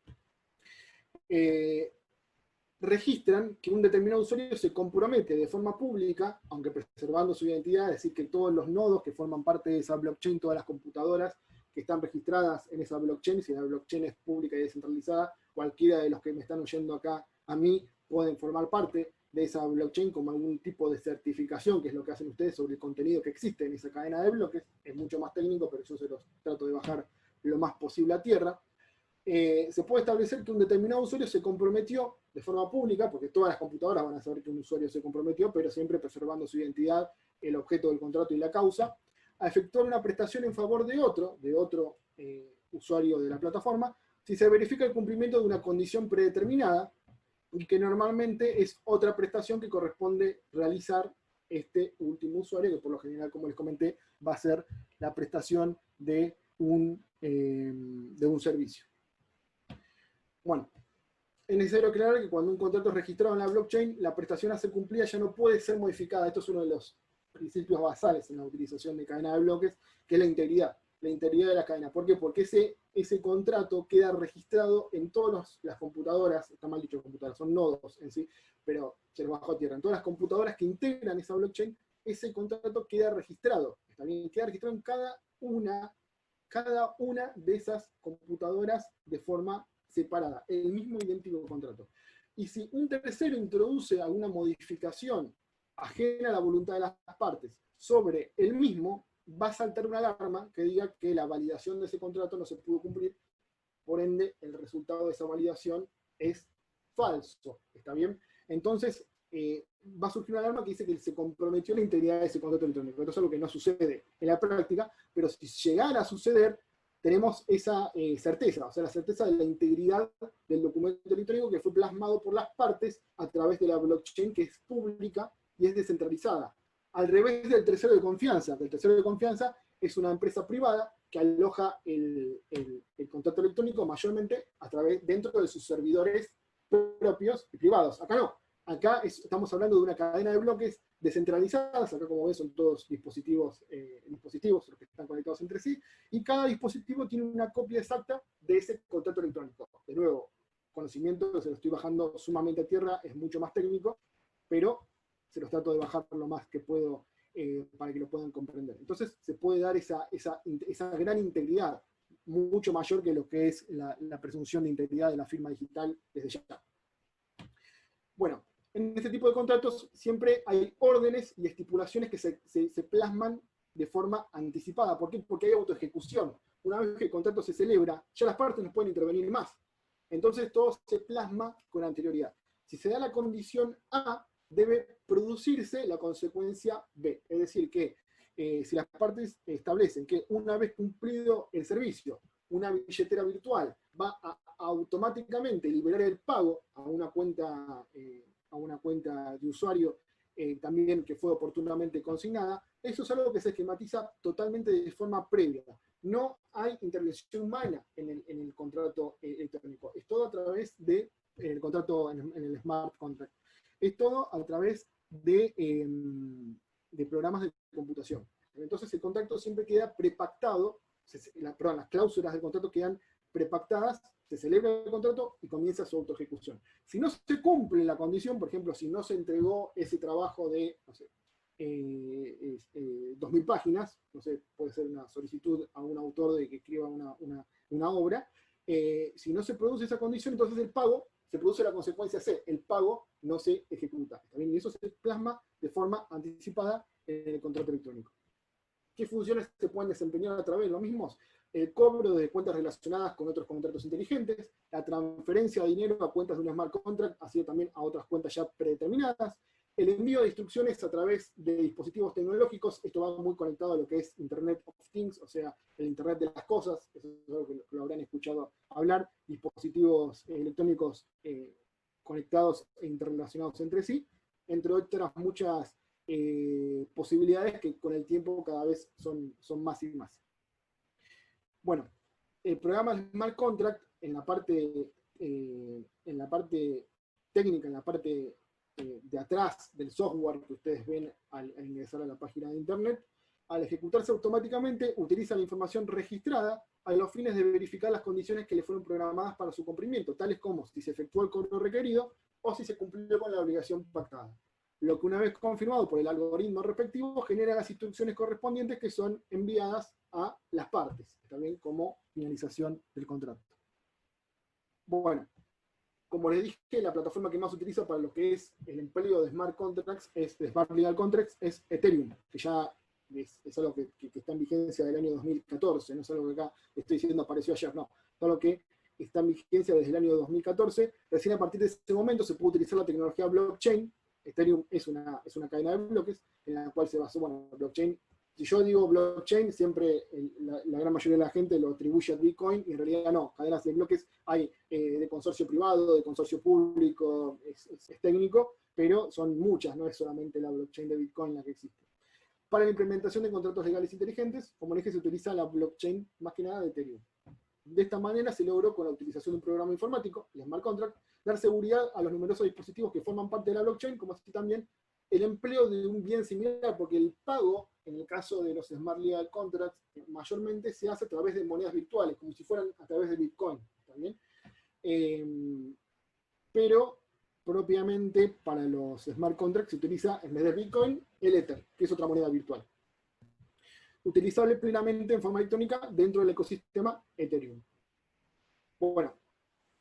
registran que un determinado usuario se compromete de forma pública, aunque preservando su identidad, es decir, que todos los nodos que forman parte de esa blockchain, todas las computadoras que están registradas en esa blockchain, si la blockchain es pública y descentralizada, cualquiera de los que me están oyendo acá a mí pueden formar parte de esa blockchain como algún tipo de certificación, que es lo que hacen ustedes sobre el contenido que existe en esa cadena de bloques. Es mucho más técnico, pero yo se los trato de bajar lo más posible a tierra. Se puede establecer que un determinado usuario se comprometió de forma pública, porque todas las computadoras van a saber que un usuario se comprometió, pero siempre preservando su identidad, el objeto del contrato y la causa, a efectuar una prestación en favor de otro usuario de la plataforma, si se verifica el cumplimiento de una condición predeterminada, y que normalmente es otra prestación que corresponde realizar este último usuario, que por lo general, como les comenté, va a ser la prestación de un servicio. Bueno, es necesario aclarar que cuando un contrato es registrado en la blockchain, la prestación a ser cumplida ya no puede ser modificada. Esto es uno de los principios basales en la utilización de cadena de bloques, que es la integridad de la cadena. ¿Por qué? Porque ese contrato queda registrado en todas las computadoras, está mal dicho computadoras, son nodos en sí, pero se los bajo a tierra. En todas las computadoras que integran esa blockchain, ese contrato queda registrado. Está bien, queda registrado en cada una de esas computadoras de forma separada, el mismo idéntico contrato. Y si un tercero introduce alguna modificación ajena a la voluntad de las partes sobre el mismo, va a saltar una alarma que diga que la validación de ese contrato no se pudo cumplir, por ende el resultado de esa validación es falso, ¿está bien? Entonces va a surgir una alarma que dice que se comprometió la integridad de ese contrato electrónico. Esto es algo que no sucede en la práctica, pero si llegara a suceder, tenemos esa certeza, o sea, la certeza de la integridad del documento electrónico que fue plasmado por las partes a través de la blockchain, que es pública y es descentralizada. Al revés del tercero de confianza, que el tercero de confianza es una empresa privada que aloja el contrato electrónico mayormente dentro de sus servidores propios y privados. Acá no. Acá estamos hablando de una cadena de bloques descentralizadas. Acá, como ven, son todos dispositivos los que están conectados entre sí, y cada dispositivo tiene una copia exacta de ese contrato electrónico. De nuevo, conocimiento, se lo estoy bajando sumamente a tierra, es mucho más técnico, pero se los trato de bajar lo más que puedo para que lo puedan comprender. Entonces se puede dar esa gran integridad, mucho mayor que lo que es la presunción de integridad de la firma digital desde ya. Bueno, en este tipo de contratos siempre hay órdenes y estipulaciones que se plasman de forma anticipada. ¿Por qué? Porque hay autoejecución. Una vez que el contrato se celebra, ya las partes no pueden intervenir más. Entonces todo se plasma con anterioridad. Si se da la condición A, debe producirse la consecuencia B. Es decir, que si las partes establecen que una vez cumplido el servicio, una billetera virtual va a automáticamente liberar el pago a una cuenta de usuario también que fue oportunamente consignada, eso es algo que se esquematiza totalmente de forma previa. No hay intervención humana en el contrato electrónico. Es todo a través del contrato en el smart contract. Es todo a través de programas de computación. Entonces el contrato siempre queda prepactado, las cláusulas del contrato quedan prepactadas, se celebra el contrato y comienza su autoejecución. Si no se cumple la condición, por ejemplo, si no se entregó ese trabajo de, no sé, 2.000 páginas, no sé, puede ser una solicitud a un autor de que escriba una obra, si no se produce esa condición, entonces el pago, se produce la consecuencia C, el pago no se ejecuta. ¿También? Y eso se plasma de forma anticipada en el contrato electrónico. ¿Qué funciones se pueden desempeñar a través de los mismos? El cobro de cuentas relacionadas con otros contratos inteligentes, la transferencia de dinero a cuentas de un smart contract, así también a otras cuentas ya predeterminadas, el envío de instrucciones a través de dispositivos tecnológicos. Esto va muy conectado a lo que es Internet of Things, o sea, el Internet de las cosas, eso es algo que lo habrán escuchado hablar, dispositivos electrónicos conectados e interrelacionados entre sí, entre otras muchas posibilidades que con el tiempo cada vez son más y más. Bueno, el programa Smart Contract, en la parte técnica, en la parte de atrás del software que ustedes ven al ingresar a la página de internet, al ejecutarse automáticamente, utiliza la información registrada a los fines de verificar las condiciones que le fueron programadas para su cumplimiento, tales como si se efectuó el cobro requerido o si se cumplió con la obligación pactada. Lo que una vez confirmado por el algoritmo respectivo genera las instrucciones correspondientes que son enviadas a las partes, también como finalización del contrato. Bueno, como les dije, la plataforma que más se utiliza para lo que es el empleo de Smart Contracts, de Smart Legal Contracts, es Ethereum, que ya es algo que está en vigencia del año 2014, no es algo que acá estoy diciendo apareció ayer, no, es algo que está en vigencia desde el año 2014. Recién a partir de ese momento se puede utilizar la tecnología blockchain. Ethereum es una cadena de bloques en la cual se basó, bueno, blockchain. Si yo digo blockchain, siempre la gran mayoría de la gente lo atribuye a Bitcoin, y en realidad no. Cadenas de bloques hay de consorcio privado, de consorcio público, es técnico, pero son muchas, no es solamente la blockchain de Bitcoin la que existe. Para la implementación de contratos legales inteligentes, como les dije, se utiliza la blockchain más que nada de Ethereum. De esta manera se logró, con la utilización de un programa informático, el Smart Contract, dar seguridad a los numerosos dispositivos que forman parte de la blockchain, como así también el empleo de un bien similar, porque el pago, en el caso de los Smart Legal Contracts, mayormente se hace a través de monedas virtuales, como si fueran a través de Bitcoin, ¿también? Pero propiamente para los Smart Contracts se utiliza, en vez de Bitcoin, el Ether, que es otra moneda virtual, utilizable plenamente en forma electrónica dentro del ecosistema Ethereum. Bueno,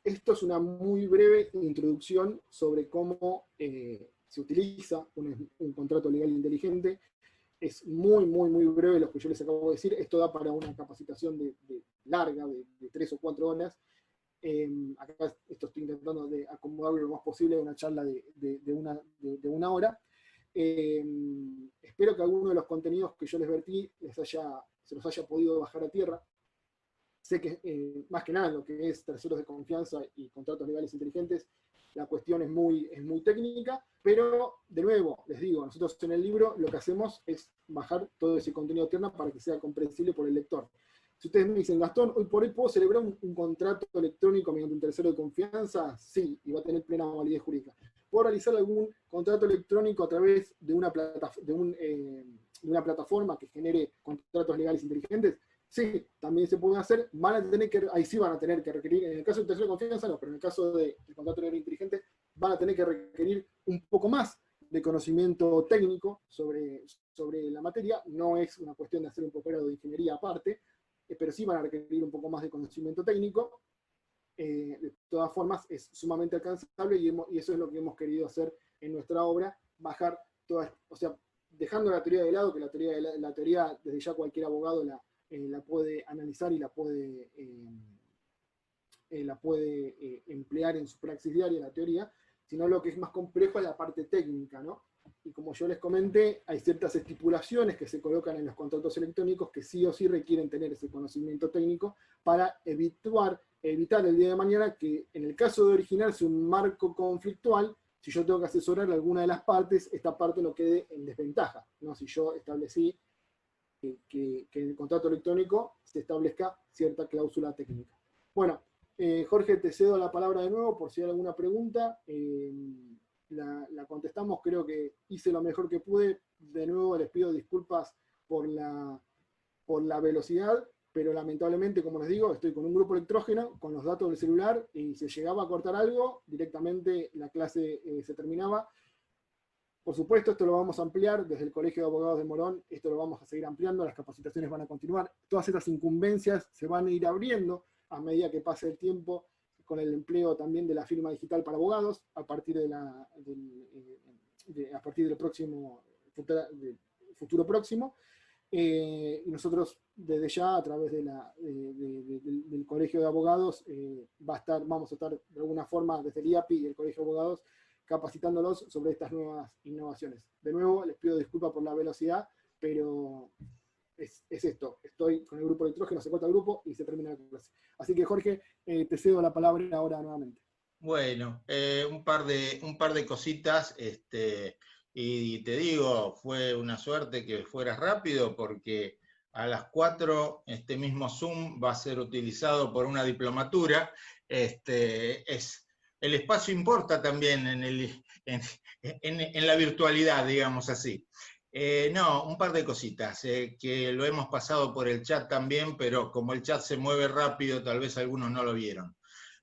esto es una muy breve introducción sobre cómo se utiliza un contrato legal inteligente. Es muy breve lo que yo les acabo de decir. Esto da para una capacitación larga, de 3 o 4 horas. Acá esto estoy intentando de acomodarlo lo más posible a una charla de una hora. Espero que alguno de los contenidos que yo les vertí se los haya podido bajar a tierra. Sé que más que nada lo que es terceros de confianza y contratos legales inteligentes, la cuestión es muy técnica, pero de nuevo, les digo, nosotros en el libro lo que hacemos es bajar todo ese contenido a tierra para que sea comprensible por el lector. Si ustedes me dicen, Gastón, hoy por hoy puedo celebrar un contrato electrónico mediante un tercero de confianza, sí, y va a tener plena validez jurídica. ¿Puedo realizar algún contrato electrónico a través de una plataforma que genere contratos legales inteligentes? Sí, también se puede hacer. Ahí sí van a tener que requerir, en el caso del tercero de confianza no, pero en el caso del contrato legal inteligente van a tener que requerir un poco más de conocimiento técnico sobre la materia. No es una cuestión de hacer un posgrado de ingeniería aparte, pero sí van a requerir un poco más de conocimiento técnico. De todas formas, es sumamente alcanzable y eso es lo que hemos querido hacer en nuestra obra, bajar todas, o sea, dejando la teoría de lado, que la teoría desde ya cualquier abogado la puede analizar y la puede emplear en su praxis diaria, la teoría, sino lo que es más complejo es la parte técnica, ¿no? Y como yo les comenté, hay ciertas estipulaciones que se colocan en los contratos electrónicos que sí o sí requieren tener ese conocimiento técnico para evitar el día de mañana que, en el caso de originarse un marco conflictual, si yo tengo que asesorar a alguna de las partes, esta parte no quede en desventaja, ¿no? Si yo establecí que en el contrato electrónico se establezca cierta cláusula técnica. Bueno, Jorge, te cedo la palabra de nuevo por si hay alguna pregunta. La contestamos, creo que hice lo mejor que pude. De nuevo les pido disculpas por la velocidad, pero lamentablemente, como les digo, estoy con un grupo electrógeno, con los datos del celular, y si llegaba a cortar algo, directamente la clase se terminaba. Por supuesto, esto lo vamos a ampliar desde el Colegio de Abogados de Morón, esto lo vamos a seguir ampliando, las capacitaciones van a continuar, todas estas incumbencias se van a ir abriendo a medida que pase el tiempo, con el empleo también de la firma digital para abogados, a partir del futuro próximo. Y nosotros desde ya, a través del Colegio de Abogados, vamos a estar de alguna forma desde el IAPI y el Colegio de Abogados capacitándolos sobre estas nuevas innovaciones. De nuevo, les pido disculpas por la velocidad, pero es esto. Estoy con el grupo electrógeno, se corta el grupo y se termina la clase. Así que, Jorge, te cedo la palabra ahora nuevamente. Bueno, un par de cositas, y te digo, fue una suerte que fueras rápido, porque a las 4 este mismo Zoom va a ser utilizado por una diplomatura. El espacio importa también en la virtualidad, digamos así. No, un par de cositas, que lo hemos pasado por el chat también, pero como el chat se mueve rápido, tal vez algunos no lo vieron.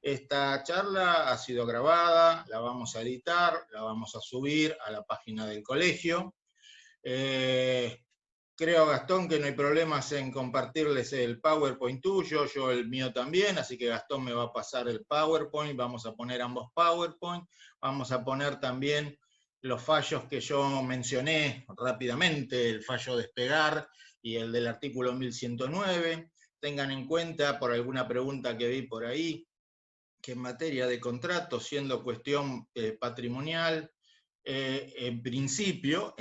Esta charla ha sido grabada, la vamos a editar, la vamos a subir a la página del colegio. Creo, Gastón, que no hay problemas en compartirles el PowerPoint tuyo, yo el mío también, así que Gastón me va a pasar el PowerPoint, vamos a poner ambos PowerPoint, vamos a poner también los fallos que yo mencioné rápidamente, el fallo despegar y el del artículo 1109. Tengan en cuenta, por alguna pregunta que vi por ahí, que en materia de contratos, siendo cuestión patrimonial, en principio,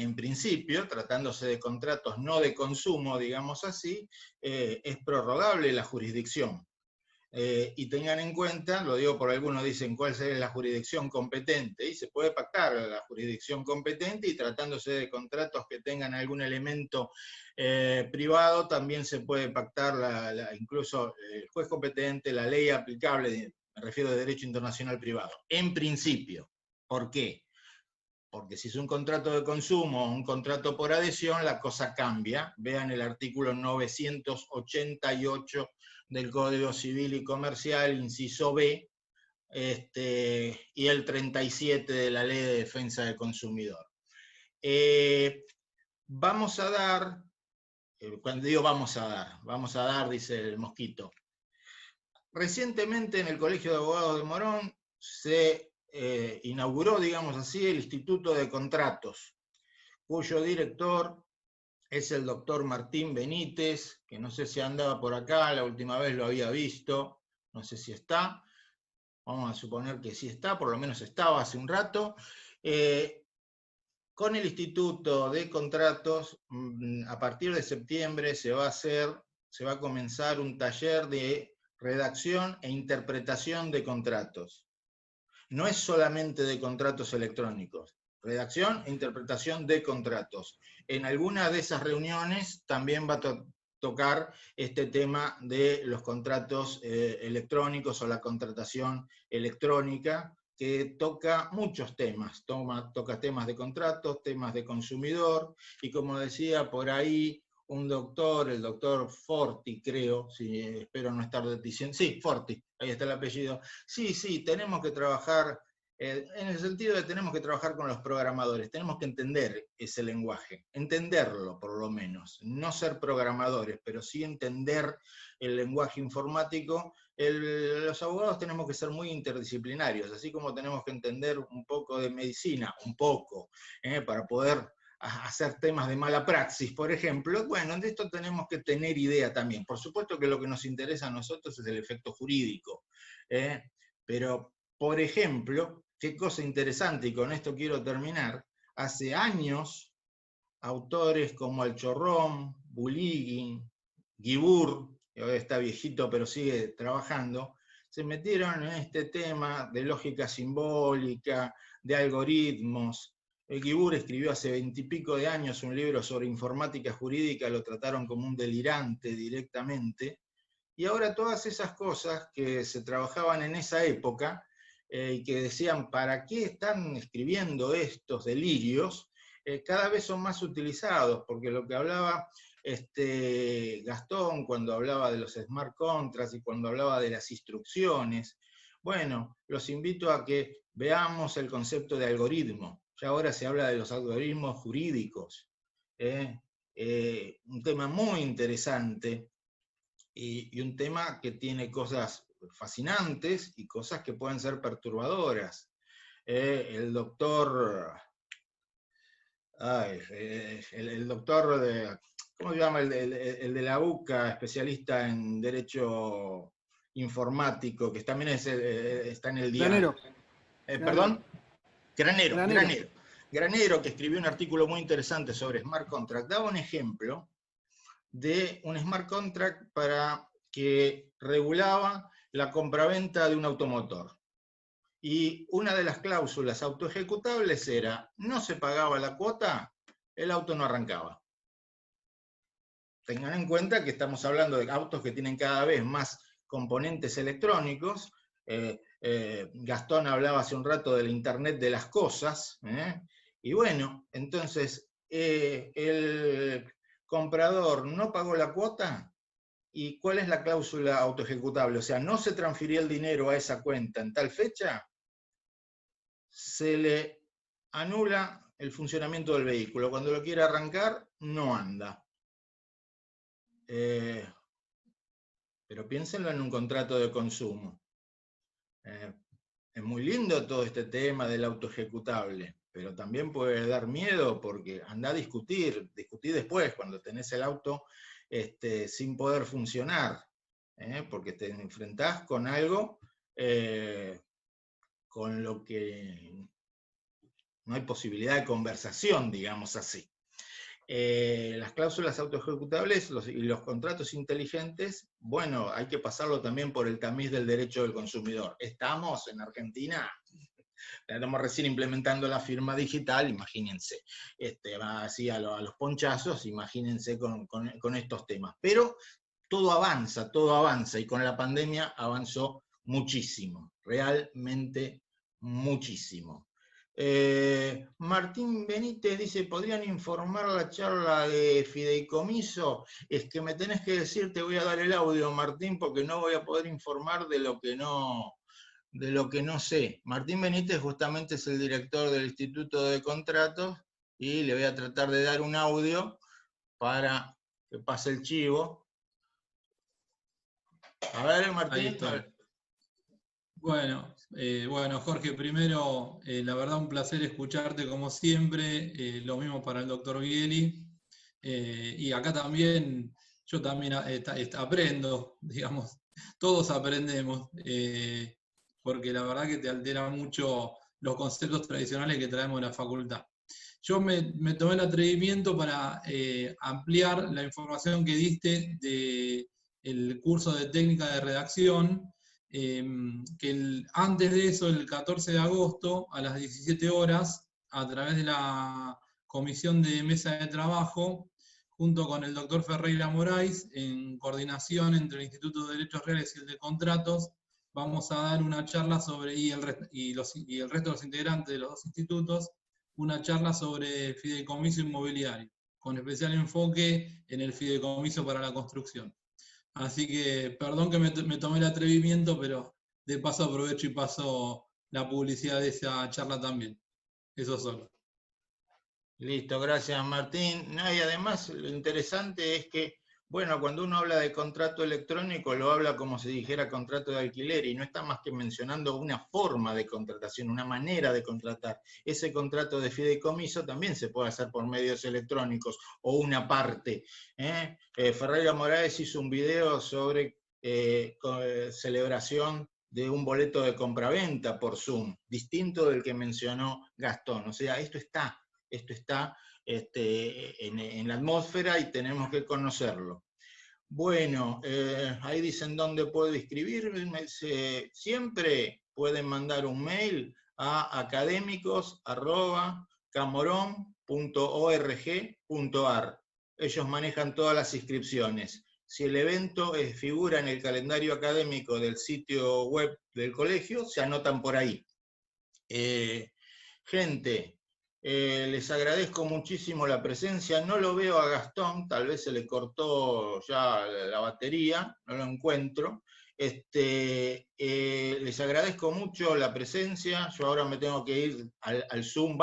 tratándose de contratos no de consumo, digamos así, es prorrogable la jurisdicción. Y tengan en cuenta, lo digo por algunos dicen cuál sería la jurisdicción competente, y se puede pactar la jurisdicción competente, y tratándose de contratos que tengan algún elemento privado, también se puede pactar incluso el juez competente, la ley aplicable, me refiero a derecho internacional privado, en principio. ¿Por qué? Porque si es un contrato de consumo o un contrato por adhesión, la cosa cambia. Vean el artículo 988 del Código Civil y Comercial, inciso B, y el 37 de la Ley de Defensa del Consumidor. Vamos a dar, cuando digo vamos a dar, dice el mosquito. Recientemente en el Colegio de Abogados de Morón se inauguró, digamos así, el Instituto de Contratos, cuyo director es el doctor Martín Benítez, que no sé si andaba por acá, la última vez lo había visto, no sé si está, vamos a suponer que sí está, por lo menos estaba hace un rato. Con el Instituto de Contratos, a partir de septiembre se va a comenzar un taller de redacción e interpretación de contratos. No es solamente de contratos electrónicos, redacción e interpretación de contratos. En alguna de esas reuniones también va tocar este tema de los contratos electrónicos o la contratación electrónica, que toca muchos temas, toca temas de contratos, temas de consumidor, y como decía por ahí un doctor, el doctor Forti, creo, espero no estar diciendo, sí, Forti, ahí está el apellido, sí, tenemos que trabajar, en el sentido de tenemos que trabajar con los programadores, tenemos que entender ese lenguaje, entenderlo por lo menos, no ser programadores, pero sí entender el lenguaje informático. Los abogados tenemos que ser muy interdisciplinarios, así como tenemos que entender un poco de medicina, para poder hacer temas de mala praxis, por ejemplo. Bueno, de esto tenemos que tener idea también. Por supuesto que lo que nos interesa a nosotros es el efecto jurídico, pero, por ejemplo, qué cosa interesante, y con esto quiero terminar, hace años, autores como Alchorrón, Buligin, Guibur, que hoy está viejito pero sigue trabajando, se metieron en este tema de lógica simbólica, de algoritmos. Guibur escribió hace 20 y pico de años un libro sobre informática jurídica, lo trataron como un delirante directamente, y ahora todas esas cosas que se trabajaban en esa época, y que decían, ¿para qué están escribiendo estos delirios?, cada vez son más utilizados, porque lo que hablaba Gastón cuando hablaba de los smart contracts y cuando hablaba de las instrucciones, bueno, los invito a que veamos el concepto de algoritmo. Ya ahora se habla de los algoritmos jurídicos, un tema muy interesante y un tema que tiene cosas fascinantes y cosas que pueden ser perturbadoras. El doctor... el doctor de... ¿Cómo se llama? El de la UCA, especialista en Derecho Informático, que también está en el diario. ¿Perdón? Granero, que escribió un artículo muy interesante sobre Smart Contract, daba un ejemplo de un Smart Contract que regulaba la compraventa de un automotor. Y una de las cláusulas autoejecutables era, no se pagaba la cuota, el auto no arrancaba. Tengan en cuenta que estamos hablando de autos que tienen cada vez más componentes electrónicos. Gastón hablaba hace un rato del Internet de las cosas. Y bueno, entonces el comprador no pagó la cuota. ¿Y cuál es la cláusula autoejecutable? O sea, no se transfirió el dinero a esa cuenta en tal fecha, se le anula el funcionamiento del vehículo. Cuando lo quiere arrancar, no anda. Pero piénsenlo en un contrato de consumo. Es muy lindo todo este tema del autoejecutable, pero también puede dar miedo porque anda a discutir después, cuando tenés el auto sin poder funcionar, porque te enfrentás con algo con lo que no hay posibilidad de conversación, digamos así. Las cláusulas autoejecutables y los contratos inteligentes, bueno, hay que pasarlo también por el tamiz del derecho del consumidor. Estamos en Argentina, estamos recién implementando la firma digital, imagínense, va así a los ponchazos, imagínense con estos temas. Pero todo avanza, y con la pandemia avanzó muchísimo, realmente muchísimo. Martín Benítez dice, ¿podrían informar la charla de fideicomiso? Es que me tenés que decir, te voy a dar el audio, Martín, porque no voy a poder informar de lo que no sé. Martín Benítez justamente es el director del Instituto de Contratos, y le voy a tratar de dar un audio para que pase el chivo. A ver, Martín. Bueno, Jorge, primero, la verdad un placer escucharte como siempre, lo mismo para el doctor Bieli, y acá también, yo también aprendo, digamos, todos aprendemos, porque la verdad que te altera mucho los conceptos tradicionales que traemos de la facultad. Yo me tomé el atrevimiento para ampliar la información que diste del curso de técnica de redacción, que antes de eso, el 14 de agosto, a las 17 horas, a través de la Comisión de Mesa de Trabajo, junto con el doctor Ferreira Moraes, en coordinación entre el Instituto de Derechos Reales y el de Contratos, vamos a dar una charla sobre, y el resto de los integrantes de los dos institutos, una charla sobre fideicomiso inmobiliario, con especial enfoque en el fideicomiso para la construcción. Así que, perdón que me tomé el atrevimiento, pero de paso aprovecho y paso la publicidad de esa charla también. Eso solo. Listo, gracias Martín. No, y además lo interesante es que, bueno, cuando uno habla de contrato electrónico, lo habla como si dijera contrato de alquiler, y no está más que mencionando una forma de contratación, una manera de contratar. Ese contrato de fideicomiso también se puede hacer por medios electrónicos, o una parte. Ferreira Moraes hizo un video sobre celebración de un boleto de compraventa por Zoom, distinto del que mencionó Gastón. O sea, esto está en la atmósfera y tenemos que conocerlo. Bueno, ahí dicen dónde puedo escribirme. Siempre pueden mandar un mail a académicos@camoron.org.ar. Ellos manejan todas las inscripciones. Si el evento figura en el calendario académico del sitio web del colegio, se anotan por ahí. Gente, les agradezco muchísimo la presencia. No lo veo a Gastón, tal vez se le cortó ya la batería, no lo encuentro. Les agradezco mucho la presencia. Yo ahora me tengo que ir al Zoom,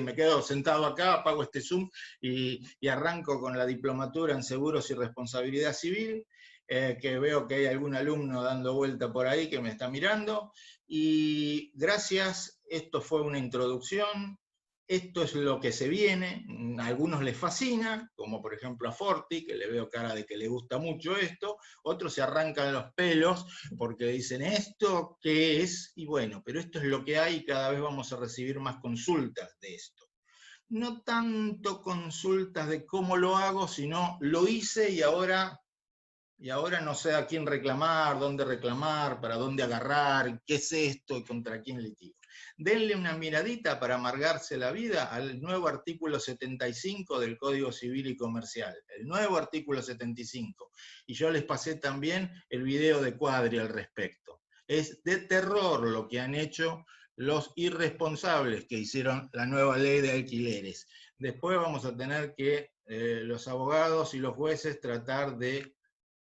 me quedo sentado acá, apago este Zoom y arranco con la diplomatura en Seguros y Responsabilidad Civil, que veo que hay algún alumno dando vuelta por ahí que me está mirando. Y gracias, esto fue una introducción. Esto es lo que se viene, a algunos les fascina, como por ejemplo a Forti, que le veo cara de que le gusta mucho esto, otros se arrancan los pelos porque dicen, ¿esto qué es? Y bueno, pero esto es lo que hay y cada vez vamos a recibir más consultas de esto. No tanto consultas de cómo lo hago, sino lo hice y ahora no sé a quién reclamar, dónde reclamar, para dónde agarrar, qué es esto y contra quién litigo. Denle una miradita para amargarse la vida al nuevo artículo 75 del Código Civil y Comercial, el nuevo artículo 75. Y yo les pasé también el video de Cuadri al respecto. Es de terror lo que han hecho los irresponsables que hicieron la nueva ley de alquileres. Después vamos a tener que los abogados y los jueces tratar de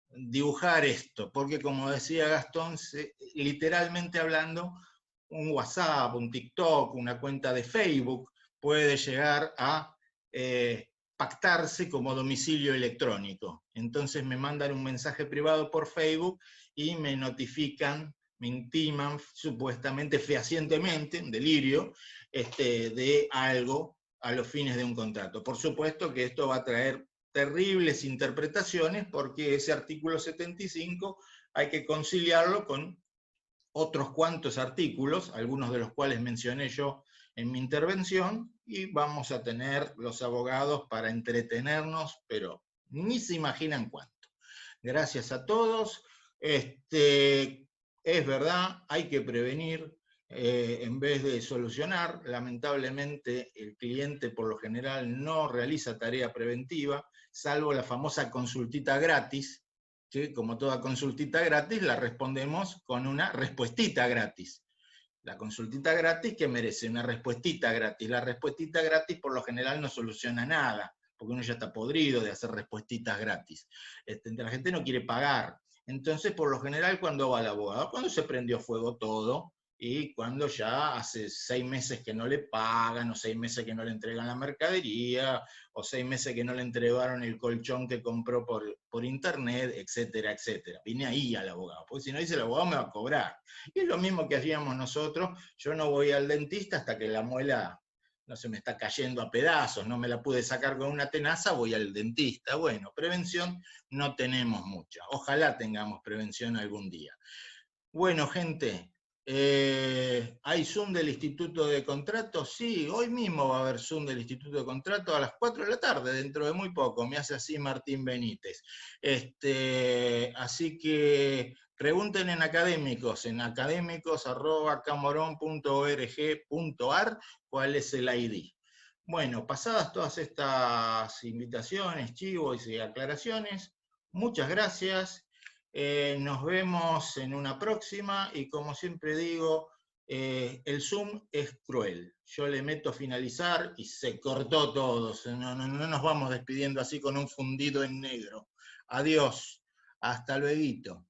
dibujar esto, porque como decía Gastón, literalmente hablando, un WhatsApp, un TikTok, una cuenta de Facebook puede llegar a pactarse como domicilio electrónico. Entonces me mandan un mensaje privado por Facebook y me notifican, me intiman supuestamente, fehacientemente, en delirio, de algo a los fines de un contrato. Por supuesto que esto va a traer terribles interpretaciones, porque ese artículo 75 hay que conciliarlo con otros cuantos artículos, algunos de los cuales mencioné yo en mi intervención, y vamos a tener los abogados para entretenernos, pero ni se imaginan cuánto. Gracias a todos. Es verdad, hay que prevenir en vez de solucionar. Lamentablemente, el cliente por lo general no realiza tarea preventiva, salvo la famosa consultita gratis, que como toda consultita gratis la respondemos con una respuestita gratis. La consultita gratis que merece una respuestita gratis. La respuestita gratis por lo general no soluciona nada, porque uno ya está podrido de hacer respuestitas gratis. La gente no quiere pagar. Entonces, por lo general, ¿cuándo va al abogado? Cuando se prendió fuego todo, y cuando ya hace 6 meses que no le pagan, o 6 meses que no le entregan la mercadería, o 6 meses que no le entregaron el colchón que compró por internet, etcétera, etcétera. Vine ahí al abogado, porque si no dice el abogado me va a cobrar. Y es lo mismo que hacíamos nosotros. Yo no voy al dentista hasta que la muela no se me está cayendo a pedazos, no me la pude sacar con una tenaza, voy al dentista. Bueno, prevención no tenemos mucha. Ojalá tengamos prevención algún día. Bueno, gente, ¿hay Zoom del Instituto de Contratos? Sí, hoy mismo va a haber Zoom del Instituto de Contratos a las 4 de la tarde, dentro de muy poco, me hace así Martín Benítez. Así que pregunten en académicos@camoron.org.ar cuál es el ID. Bueno, pasadas todas estas invitaciones, chivos y aclaraciones, muchas gracias. Nos vemos en una próxima y como siempre digo, el Zoom es cruel. Yo le meto finalizar y se cortó todo. No nos vamos despidiendo así con un fundido en negro. Adiós. Hasta luego.